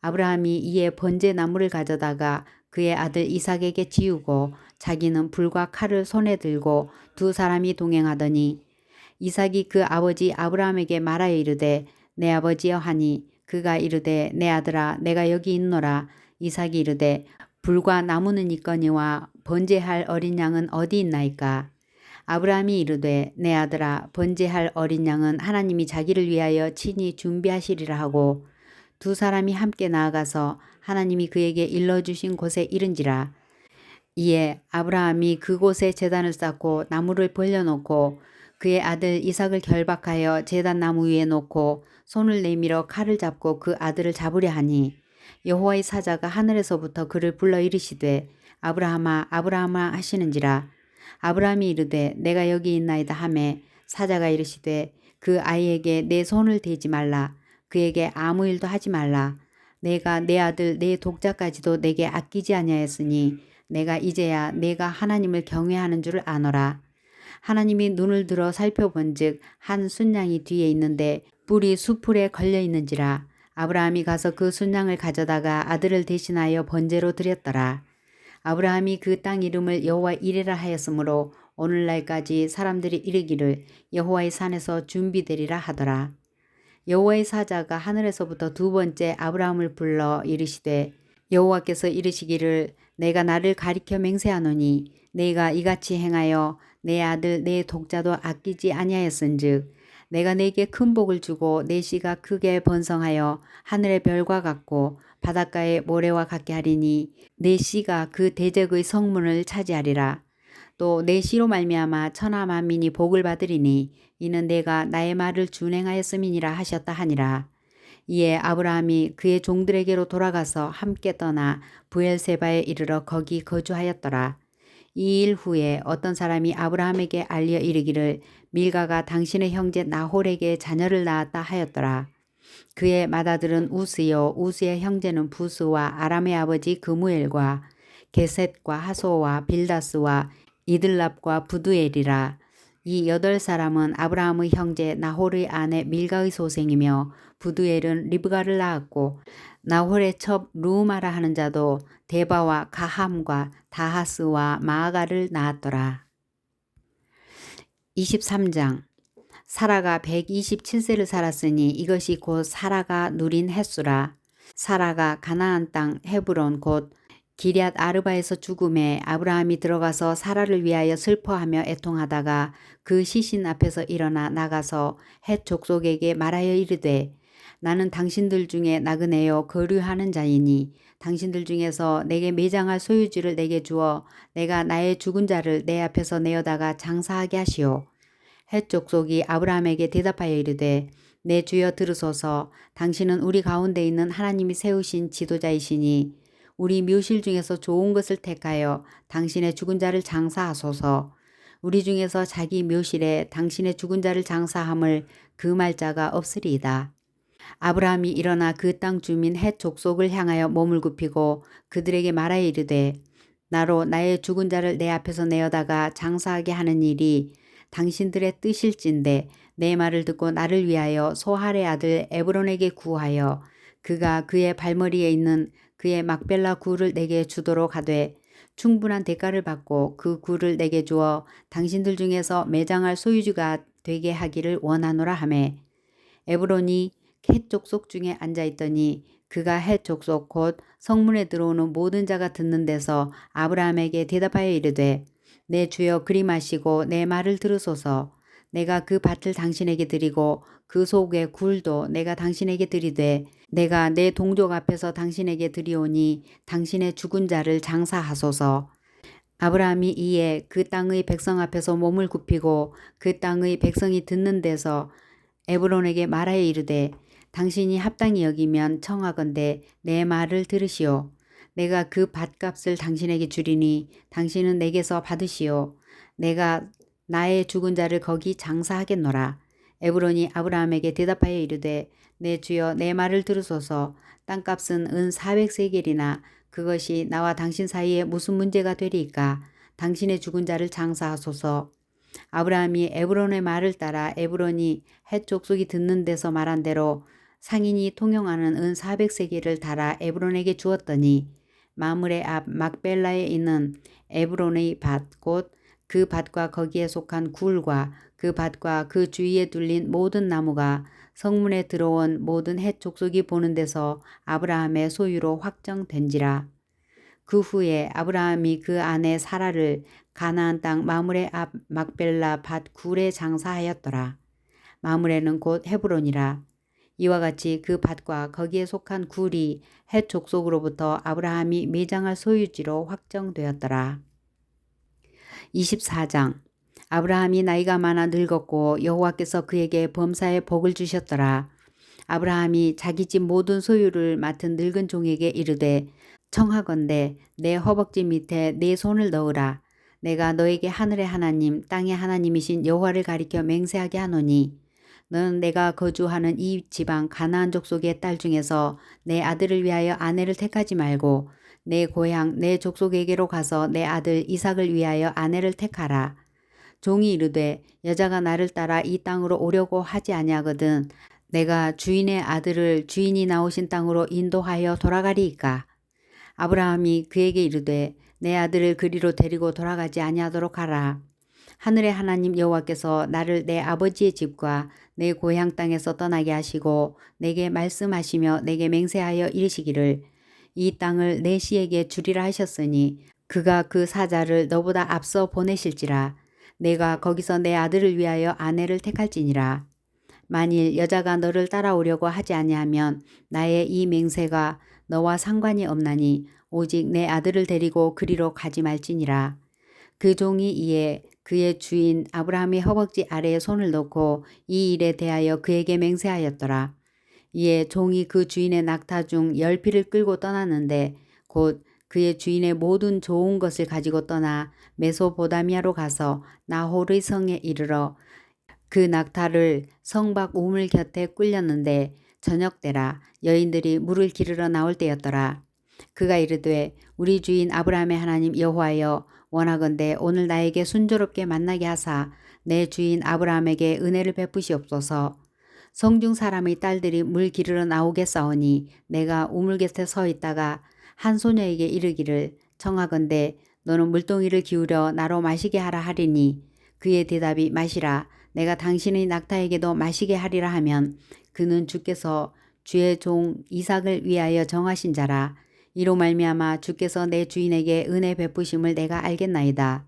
아브라함이 이에 번제 나무를 가져다가 그의 아들 이삭에게 지우고 자기는 불과 칼을 손에 들고 두 사람이 동행하더니 이삭이 그 아버지 아브라함에게 말하여 이르되 내 아버지여 하니 그가 이르되 내 아들아 내가 여기 있노라. 이삭이 이르되 불과 나무는 있거니와 번제할 어린 양은 어디 있나이까. 아브라함이 이르되 내 아들아 번제할 어린 양은 하나님이 자기를 위하여 친히 준비하시리라 하고 두 사람이 함께 나아가서 하나님이 그에게 일러주신 곳에 이른지라. 이에 아브라함이 그곳에 제단을 쌓고 나무를 벌려놓고 그의 아들 이삭을 결박하여 제단 나무 위에 놓고 손을 내밀어 칼을 잡고 그 아들을 잡으려 하니 여호와의 사자가 하늘에서부터 그를 불러 이르시되 아브라함아 아브라함아 하시는지라. 아브라함이 이르되 내가 여기 있나이다 하매 사자가 이르시되 그 아이에게 내 손을 대지 말라. 그에게 아무 일도 하지 말라. 내가 내 아들 내 독자까지도 내게 아끼지 아니하였으니 내가 이제야 내가 하나님을 경외하는 줄을 아노라. 하나님이 눈을 들어 살펴본즉 한 순양이 뒤에 있는데 뿔이 수풀에 걸려 있는지라. 아브라함이 가서 그 순양을 가져다가 아들을 대신하여 번제로 드렸더라. 아브라함이 그 땅 이름을 여호와 이레라 하였으므로 오늘날까지 사람들이 이르기를 여호와의 산에서 준비되리라 하더라. 여호와의 사자가 하늘에서부터 두 번째 아브라함을 불러 이르시되 여호와께서 이르시기를 내가 나를 가리켜 맹세하노니 내가 이같이 행하여 내 아들 내 독자도 아끼지 아니하였은즉 내가 네게 큰 복을 주고 내 씨가 크게 번성하여 하늘의 별과 같고 바닷가의 모래와 같게 하리니 내 씨가 그 대적의 성문을 차지하리라. 또 내 씨로 말미암아 천하 만민이 복을 받으리니 이는 내가 나의 말을 준행하였음이니라 하셨다 하니라. 이에 아브라함이 그의 종들에게로 돌아가서 함께 떠나 부엘세바에 이르러 거기 거주하였더라. 이 일 후에 어떤 사람이 아브라함에게 알려 이르기를 밀가가 당신의 형제 나홀에게 자녀를 낳았다 하였더라. 그의 맏아들은 우스요 우스의 형제는 부스와 아람의 아버지 그무엘과 게셋과 하소와 빌다스와 이들랍과 부두엘이라. 이 8사람은 아브라함의 형제 나홀의 아내 밀가의 소생이며 부두엘은 리브가를 낳았고 나홀의 첩 루마라 하는 자도 데바와 가함과 다하스와 마아가를 낳았더라. 23장. 사라가 127세를 살았으니 이것이 곧 사라가 누린 횟수라. 사라가 가나안 땅 헤브론 곧 기럇 아르바에서 죽음에 아브라함이 들어가서 사라를 위하여 슬퍼하며 애통하다가 그 시신 앞에서 일어나 나가서 헷 족속에게 말하여 이르되 나는 당신들 중에 나그네요 거류하는 자이니 당신들 중에서 내게 매장할 소유지를 내게 주어 내가 나의 죽은 자를 내 앞에서 내어다가 장사하게 하시오. 헷 족속이 아브라함에게 대답하여 이르되 내 주여 들으소서. 당신은 우리 가운데 있는 하나님이 세우신 지도자이시니 우리 묘실 중에서 좋은 것을 택하여 당신의 죽은 자를 장사하소서. 우리 중에서 자기 묘실에 당신의 죽은 자를 장사함을 금할 자가 없으리이다. 아브라함이 일어나 그 땅 주민 헷 족속을 향하여 몸을 굽히고 그들에게 말하여 이르되 나로 나의 죽은 자를 내 앞에서 내어다가 장사하게 하는 일이 당신들의 뜻일진데 내 말을 듣고 나를 위하여 소할의 아들 에브론에게 구하여 그가 그의 발머리에 있는 그의 막벨라 굴을 내게 주도록 하되 충분한 대가를 받고 그 굴을 내게 주어 당신들 중에서 매장할 소유주가 되게 하기를 원하노라 하매 에브론이 헷 족속 중에 앉아있더니 그가 헷 족속 곧 성문에 들어오는 모든 자가 듣는 데서 아브라함에게 대답하여 이르되 내 주여 그리 마시고 내 말을 들으소서. 내가 그 밭을 당신에게 드리고 그 속의 굴도 내가 당신에게 드리되 내가 내 동족 앞에서 당신에게 드리오니 당신의 죽은 자를 장사하소서. 아브라함이 이에 그 땅의 백성 앞에서 몸을 굽히고 그 땅의 백성이 듣는 데서 에브론에게 말하여 이르되 당신이 합당히 여기면 청하건대 내 말을 들으시오. 내가 그 밭값을 당신에게 주리니 당신은 내게서 받으시오. 내가 나의 죽은 자를 거기 장사하겠노라. 에브론이 아브라함에게 대답하여 이르되 내 주여 내 말을 들으소서. 땅값은 은 400세겔이나 그것이 나와 당신 사이에 무슨 문제가 되리이까. 당신의 죽은 자를 장사하소서. 아브라함이 에브론의 말을 따라 에브론이 헷 족속이 듣는 데서 말한 대로 상인이 통용하는 은 400세겔을 달아 에브론에게 주었더니 마므레 앞 막벨라에 있는 에브론의 밭 곧 그 밭과 거기에 속한 굴과 그 밭과 그 주위에 둘린 모든 나무가 성문에 들어온 모든 헷 족속이 보는 데서 아브라함의 소유로 확정된지라. 그 후에 아브라함이 그 아내 사라를 가나안 땅 마므레 앞 막벨라 밭 굴에 장사하였더라. 마므레는 곧 헤브론이라. 이와 같이 그 밭과 거기에 속한 굴이 헷 족속으로부터 아브라함이 매장할 소유지로 확정되었더라. 24장. 아브라함이 나이가 많아 늙었고 여호와께서 그에게 범사에 복을 주셨더라. 아브라함이 자기 집 모든 소유를 맡은 늙은 종에게 이르되 청하건대 내 허벅지 밑에 네 손을 넣으라. 내가 너에게 하늘의 하나님 땅의 하나님이신 여호와를 가리켜 맹세하게 하노니 너는 내가 거주하는 이 지방 가나안 족속의 딸 중에서 내 아들을 위하여 아내를 택하지 말고 내 고향 내 족속에게로 가서 내 아들 이삭을 위하여 아내를 택하라. 종이 이르되 여자가 나를 따라 이 땅으로 오려고 하지 아니하거든 내가 주인의 아들을 주인이 나오신 땅으로 인도하여 돌아가리이까. 아브라함이 그에게 이르되 내 아들을 그리로 데리고 돌아가지 아니하도록 하라. 하늘의 하나님 여호와께서 나를 내 아버지의 집과 내 고향 땅에서 떠나게 하시고 내게 말씀하시며 내게 맹세하여 이르시기를 이 땅을 내 씨에게 주리라 하셨으니 그가 그 사자를 너보다 앞서 보내실지라. 내가 거기서 내 아들을 위하여 아내를 택할지니라. 만일 여자가 너를 따라오려고 하지 아니하면 나의 이 맹세가 너와 상관이 없나니 오직 내 아들을 데리고 그리로 가지 말지니라. 그 종이 이에 그의 주인 아브라함의 허벅지 아래에 손을 놓고 이 일에 대하여 그에게 맹세하였더라. 이에 종이 그 주인의 낙타 중 10피를 끌고 떠났는데 곧 그의 주인의 모든 좋은 것을 가지고 떠나 메소보다미아로 가서 나홀의 성에 이르러 그 낙타를 성 밖 우물 곁에 끌렸는데 저녁 때라 여인들이 물을 기르러 나올 때였더라. 그가 이르되 우리 주인 아브라함의 하나님 여호와여 원하건대 오늘 나에게 순조롭게 만나게 하사 내 주인 아브라함에게 은혜를 베푸시옵소서. 성중 사람의 딸들이 물 기르러 나오겠사오니 내가 우물 곁에 서 있다가 한 소녀에게 이르기를 청하건대 너는 물동이를 기울여 나로 마시게 하라 하리니 그의 대답이 마시라. 내가 당신의 낙타에게도 마시게 하리라 하면 그는 주께서 주의 종 이삭을 위하여 정하신 자라. 이로 말미암아 주께서 내 주인에게 은혜 베푸심을 내가 알겠나이다.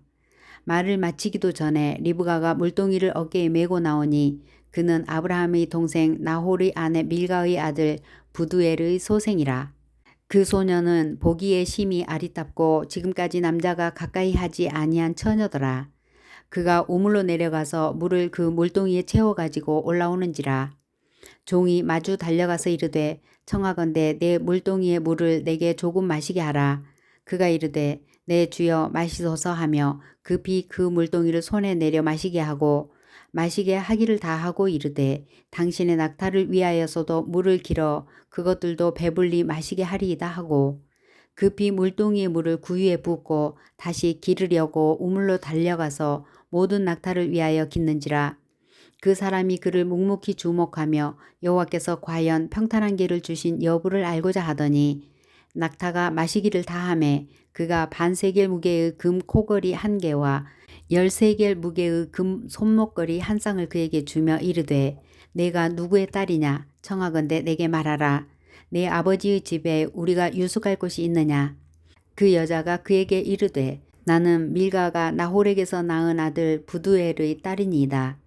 말을 마치기도 전에 리브가가 물동이를 어깨에 메고 나오니 그는 아브라함의 동생 나홀의 아내 밀가의 아들 부두엘의 소생이라. 그 소녀는 보기에 심히 아리답고 지금까지 남자가 가까이 하지 아니한 처녀더라. 그가 우물로 내려가서 물을 그 물동이에 채워가지고 올라오는지라. 종이 마주 달려가서 이르되 청하건대 내 물동이의 물을 내게 조금 마시게 하라. 그가 이르되 내 주여 마시소서 하며 급히 그 물동이를 손에 내려 마시게 하고 마시게 하기를 다하고 이르되 당신의 낙타를 위하여서도 물을 길어 그것들도 배불리 마시게 하리이다 하고 급히 물동이의 물을 구유에 붓고 다시 기르려고 우물로 달려가서 모든 낙타를 위하여 깃는지라. 그 사람이 그를 묵묵히 주목하며 여호와께서 과연 평탄한 길을 주신 여부를 알고자 하더니 낙타가 마시기를 다하매 그가 반세겔 무게의 금 코걸이 1개와 13겔 무게의 금 손목걸이 1쌍을 그에게 주며 이르되 내가 누구의 딸이냐 청하건대 내게 말하라. 내 아버지의 집에 우리가 유숙할 곳이 있느냐. 그 여자가 그에게 이르되 나는 밀가가 나홀에게서 낳은 아들 부두엘의 딸이니이다.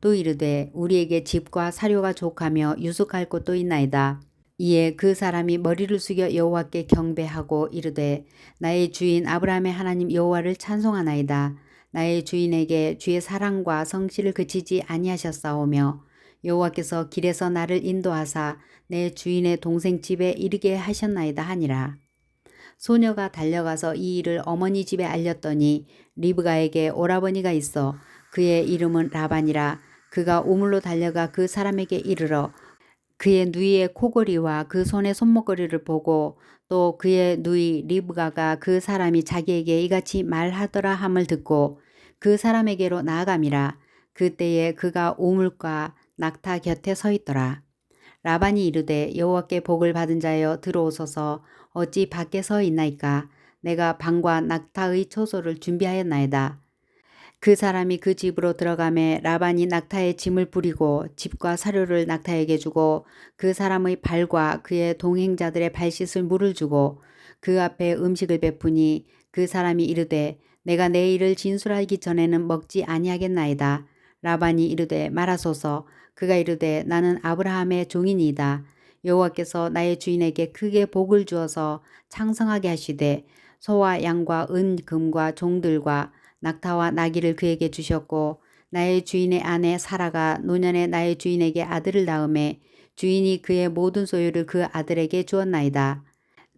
또 이르되 우리에게 집과 사료가 족하며 유숙할 곳도 있나이다. 이에 그 사람이 머리를 숙여 여호와께 경배하고 이르되 나의 주인 아브라함의 하나님 여호와를 찬송하나이다. 나의 주인에게 주의 사랑과 성실을 그치지 아니하셨사오며 여호와께서 길에서 나를 인도하사 내 주인의 동생 집에 이르게 하셨나이다 하니라. 소녀가 달려가서 이 일을 어머니 집에 알렸더니 리브가에게 오라버니가 있어 그의 이름은 라반이라. 그가 우물로 달려가 그 사람에게 이르러 그의 누이의 코골이와 그 손의 손목걸이를 보고 또 그의 누이 리브가가 그 사람이 자기에게 이같이 말하더라 함을 듣고 그 사람에게로 나아감이라. 그때에 그가 우물과 낙타 곁에 서 있더라. 라반이 이르되 여호와께 복을 받은 자여 들어오소서. 어찌 밖에 서 있나이까. 내가 방과 낙타의 초소를 준비하였나이다. 그 사람이 그 집으로 들어가매 라반이 낙타의 짐을 부리고 집과 사료를 낙타에게 주고 그 사람의 발과 그의 동행자들의 발 씻을 물을 주고 그 앞에 음식을 베푸니 그 사람이 이르되 내가 내 일을 진술하기 전에는 먹지 아니하겠나이다. 라반이 이르되 말하소서. 그가 이르되 나는 아브라함의 종이니이다. 여호와께서 나의 주인에게 크게 복을 주어서 창성하게 하시되 소와 양과 은 금과 종들과 낙타와 나귀를 그에게 주셨고 나의 주인의 아내 사라가 노년에 나의 주인에게 아들을 낳음에 주인이 그의 모든 소유를 그 아들에게 주었나이다.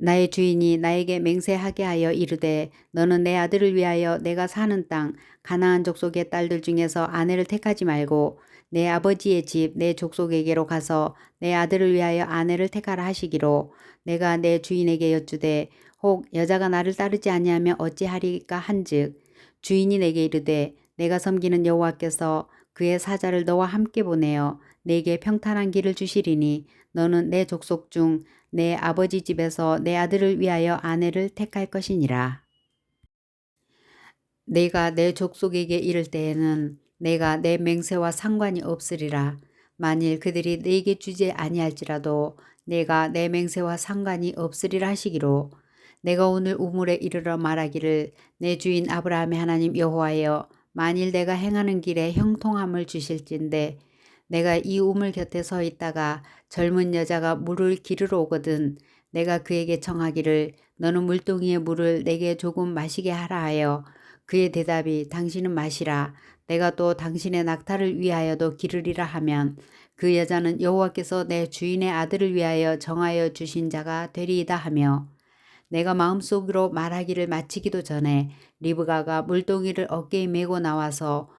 나의 주인이 나에게 맹세하게 하여 이르되 너는 내 아들을 위하여 내가 사는 땅 가나안 족속의 딸들 중에서 아내를 택하지 말고 내 아버지의 집 내 족속에게로 가서 내 아들을 위하여 아내를 택하라 하시기로 내가 내 주인에게 여쭈되 혹 여자가 나를 따르지 아니하면 어찌하리까 한즉 주인이 내게 이르되 내가 섬기는 여호와께서 그의 사자를 너와 함께 보내어 내게 평탄한 길을 주시리니 너는 내 족속 중 내 아버지 집에서 내 아들을 위하여 아내를 택할 것이니라. 내가 내 족속에게 이를 때에는 내가 내 맹세와 상관이 없으리라. 만일 그들이 내게 주지 아니할지라도 내가 내 맹세와 상관이 없으리라 하시기로 내가 오늘 우물에 이르러 말하기를 내 주인 아브라함의 하나님 여호와여 만일 내가 행하는 길에 형통함을 주실진데 내가 이 우물 곁에 서 있다가 젊은 여자가 물을 기르러 오거든 내가 그에게 청하기를 너는 물동이의 물을 내게 조금 마시게 하라 하여 그의 대답이 당신은 마시라 내가 또 당신의 낙타를 위하여도 기르리라 하면 그 여자는 여호와께서 내 주인의 아들을 위하여 정하여 주신 자가 되리이다 하며 내가 마음속으로 말하기를 마치기도 전에 리브가가 물동이를 어깨에 메고 나와서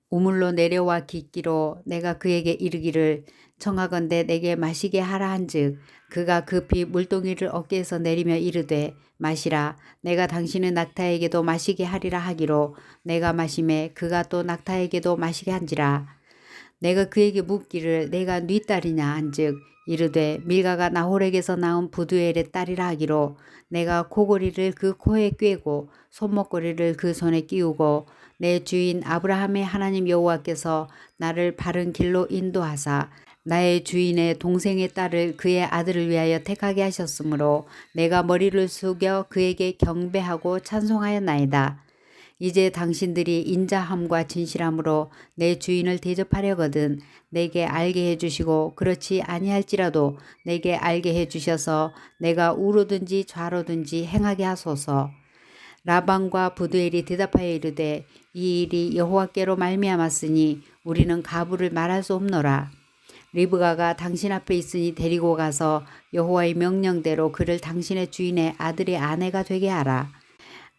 우물로 내려와 깃기로 내가 그에게 이르기를 청하건대 내게 마시게 하라 한즉 그가 급히 물동이를 어깨에서 내리며 이르되 마시라 내가 당신의 낙타에게도 마시게 하리라 하기로 내가 마심에 그가 또 낙타에게도 마시게 한지라. 내가 그에게 묻기를 내가 네 딸이냐 한즉 이르되 밀가가 나홀에게서 낳은 부두엘의 딸이라 하기로 내가 코골이를 그 코에 꿰고 손목걸이를 그 손에 끼우고 내 주인 아브라함의 하나님 여호와께서 나를 바른 길로 인도하사 나의 주인의 동생의 딸을 그의 아들을 위하여 택하게 하셨으므로 내가 머리를 숙여 그에게 경배하고 찬송하였나이다. 이제 당신들이 인자함과 진실함으로 내 주인을 대접하려거든 내게 알게 해주시고 그렇지 아니할지라도 내게 알게 해주셔서 내가 우로든지 좌로든지 행하게 하소서. 라반과 부두엘이 대답하여 이르되 이 일이 여호와께로 말미암았으니 우리는 가부를 말할 수 없노라. 리브가가 당신 앞에 있으니 데리고 가서 여호와의 명령대로 그를 당신의 주인의 아들의 아내가 되게 하라.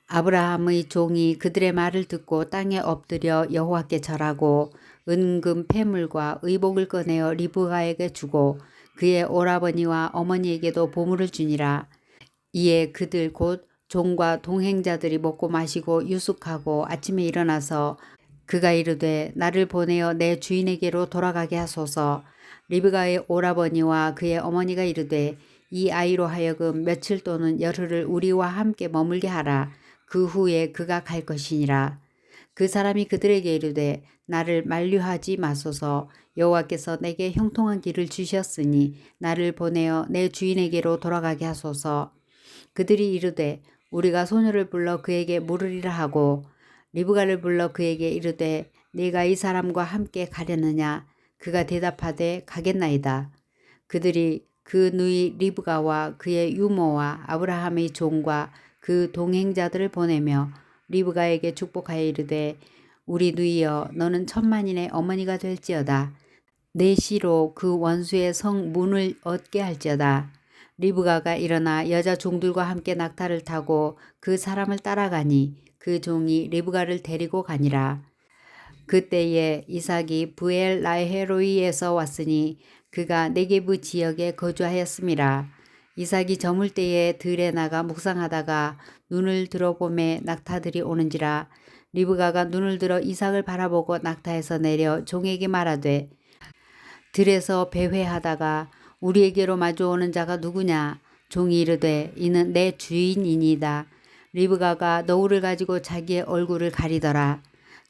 아브라함의 종이 그들의 말을 듣고 땅에 엎드려 여호와께 절하고 은금 패물과 의복을 꺼내어 리브가에게 주고 그의 오라버니와 어머니에게도 보물을 주니라. 이에 그들 곧 종과 동행자들이 먹고 마시고 유숙하고 아침에 일어나서 그가 이르되 나를 보내어 내 주인에게로 돌아가게 하소서. 리브가의 오라버니와 그의 어머니가 이르되 이 아이로 하여금 며칠 또는 열흘을 우리와 함께 머물게 하라. 그 후에 그가 갈 것이니라. 그 사람이 그들에게 이르되 나를 만류하지 마소서. 여호와께서 내게 형통한 길을 주셨으니 나를 보내어 내 주인에게로 돌아가게 하소서. 그들이 이르되 우리가 소녀를 불러 그에게 물으리라 하고 리브가를 불러 그에게 이르되 네가 이 사람과 함께 가려느냐? 그가 대답하되 가겠나이다. 그들이 그 누이 리브가와 그의 유모와 아브라함의 종과 그 동행자들을 보내며 리브가에게 축복하여 이르되 우리 누이여 너는 천만인의 어머니가 될지어다. 내 시로 그 원수의 성 문을 얻게 할지어다. 리브가가 일어나 여자 종들과 함께 낙타를 타고 그 사람을 따라가니 그 종이 리브가를 데리고 가니라. 그때에 이삭이 브엘 라헤로이에서 왔으니 그가 네게브 지역에 거주하였음이라. 이삭이 저물 때에 들에 나가 묵상하다가 눈을 들어보매 낙타들이 오는지라. 리브가가 눈을 들어 이삭을 바라보고 낙타에서 내려 종에게 말하되 들에서 배회하다가 우리에게로 마주오는 자가 누구냐? 종이 이르되 이는 내 주인이니이다. 리브가가 너울을 가지고 자기의 얼굴을 가리더라.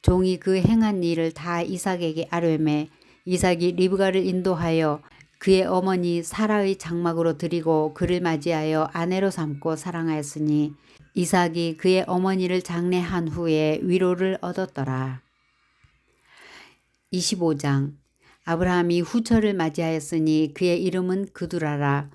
종이 그 행한 일을 다 이삭에게 아뢰매 이삭이 리브가를 인도하여 그의 어머니 사라의 장막으로 들이고 그를 맞이하여 아내로 삼고 사랑하였으니 이삭이 그의 어머니를 장례한 후에 위로를 얻었더라. 25장 아브라함이 후처를 맞이하였으니 그의 이름은 그두라라.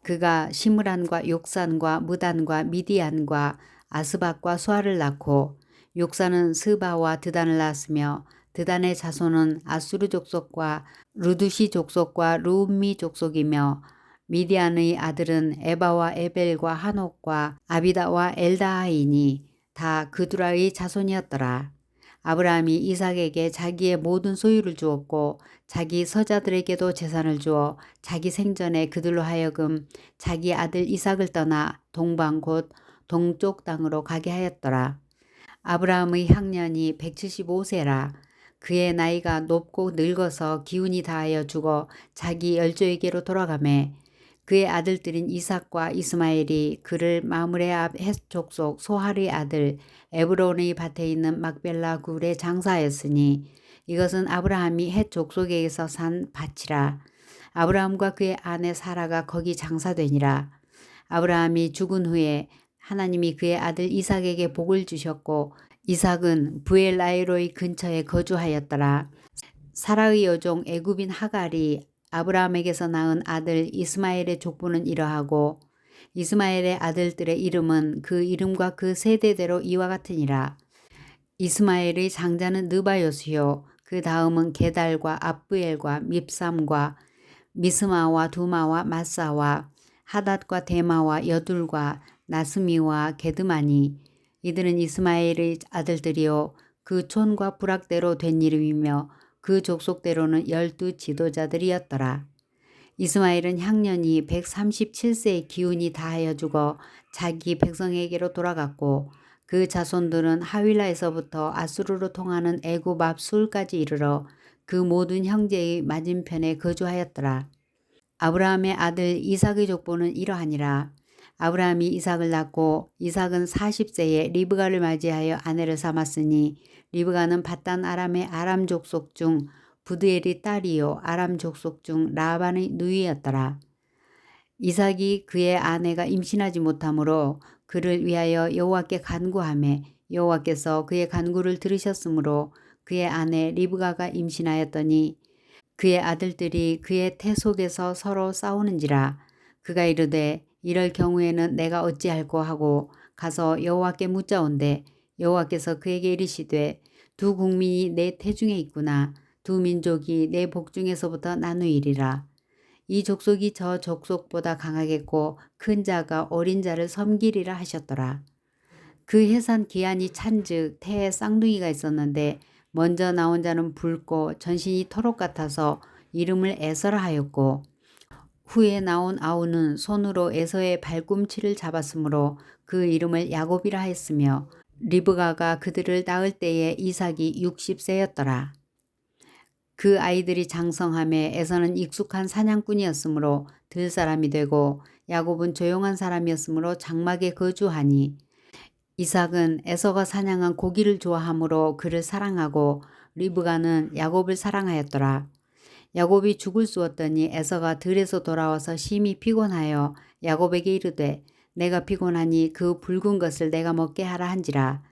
그가 시므란과 욕산과 무단과 미디안과 아스박과 수아를 낳고 욕산은 스바와 드단을 낳았으며 드단의 자손은 아수르 족속과 루두시 족속과 루음미 족속이며 미디안의 아들은 에바와 에벨과 한옥과 아비다와 엘다하이니 다 그두라의 자손이었더라. 아브라함이 이삭에게 자기의 모든 소유를 주었고 자기 서자들에게도 재산을 주어 자기 생전에 그들로 하여금 자기 아들 이삭을 떠나 동방 곧 동쪽 땅으로 가게 하였더라. 아브라함의 향년이 175세라. 그의 나이가 높고 늙어서 기운이 다하여 죽어 자기 열조에게로 돌아가매 그의 아들들인 이삭과 이스마엘이 그를 마므레 앞 헷 족속 소할의 아들 에브론의 밭에 있는 막벨라 굴에 장사하였으니 이것은 아브라함이 헷 족속에게서 산 밭이라. 아브라함과 그의 아내 사라가 거기 장사되니라. 아브라함이 죽은 후에 하나님이 그의 아들 이삭에게 복을 주셨고 이삭은 브엘라이로의 근처에 거주하였더라. 사라의 여종 애굽인 하갈이 아브라함에게서 낳은 아들 이스마엘의 족보는 이러하고 이스마엘의 아들들의 이름은 그 이름과 그 세대대로 이와 같으니라. 이스마엘의 장자는 느바요스요 그 다음은 게달과 압브엘과 밉삼과 미스마와 두마와 마사와 하닷과 데마와 여둘과 나스미와 게드마니 이들은 이스마엘의 아들들이요 그 촌과 부락대로 된 이름이며 그 족속대로는 12 지도자들이었더라. 이스마엘은 향년이 137세의 기운이 다하여 죽어 자기 백성에게로 돌아갔고 그 자손들은 하윌라에서부터 아수르로 통하는 애굽 앞 술까지 이르러 그 모든 형제의 맞은편에 거주하였더라. 아브라함의 아들 이삭의 족보는 이러하니라. 아브라함이 이삭을 낳고 이삭은 40세에 리브가를 맞이하여 아내를 삼았으니 리브가는 밧단 아람의 아람 족속 중 부드엘의 딸이요 아람 족속 중 라반의 누이였더라. 이삭이 그의 아내가 임신하지 못하므로 그를 위하여 여호와께 간구하매 여호와께서 그의 간구를 들으셨으므로 그의 아내 리브가가 임신하였더니 그의 아들들이 그의 태 속에서 서로 싸우는지라. 그가 이르되 이럴 경우에는 내가 어찌할꼬 하고 가서 여호와께 묻자온대 여호와께서 그에게 이르시되 두 국민이 내 태중에 있구나. 두 민족이 내 복중에서부터 나누이리라. 이 족속이 저 족속보다 강하겠고 큰 자가 어린 자를 섬기리라 하셨더라. 그 해산 기한이 찬즉 태에 쌍둥이가 있었는데 먼저 나온 자는 붉고 전신이 토록 같아서 이름을 에서라 하였고 후에 나온 아우는 손으로 에서의 발꿈치를 잡았으므로 그 이름을 야곱이라 했으며 리브가가 그들을 낳을 때에 이삭이 60세였더라. 그 아이들이 장성함에 에서는 익숙한 사냥꾼이었으므로 들 사람이 되고 야곱은 조용한 사람이었으므로 장막에 거주하니 이삭은 에서가 사냥한 고기를 좋아하므로 그를 사랑하고 리브가는 야곱을 사랑하였더라. 야곱이 죽을 쑤었더니 에서가 들에서 돌아와서 심히 피곤하여 야곱에게 이르되 내가 피곤하니 그 붉은 것을 내가 먹게 하라 한지라.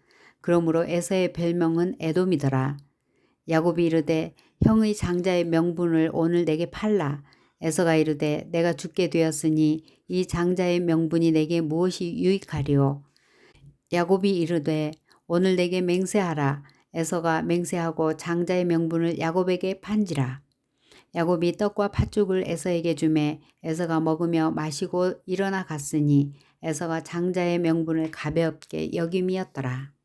그러므로 에서의 별명은 에돔이더라. 야곱이 이르되 형의 장자의 명분을 오늘 내게 팔라. 에서가 이르되 내가 죽게 되었으니 이 장자의 명분이 내게 무엇이 유익하리오. 야곱이 이르되 오늘 내게 맹세하라. 에서가 맹세하고 장자의 명분을 야곱에게 판지라. 야곱이 떡과 팥죽을 에서에게 주매 에서가 먹으며 마시고 일어나 갔으니 에서가 장자의 명분을 가볍게 여김이었더라.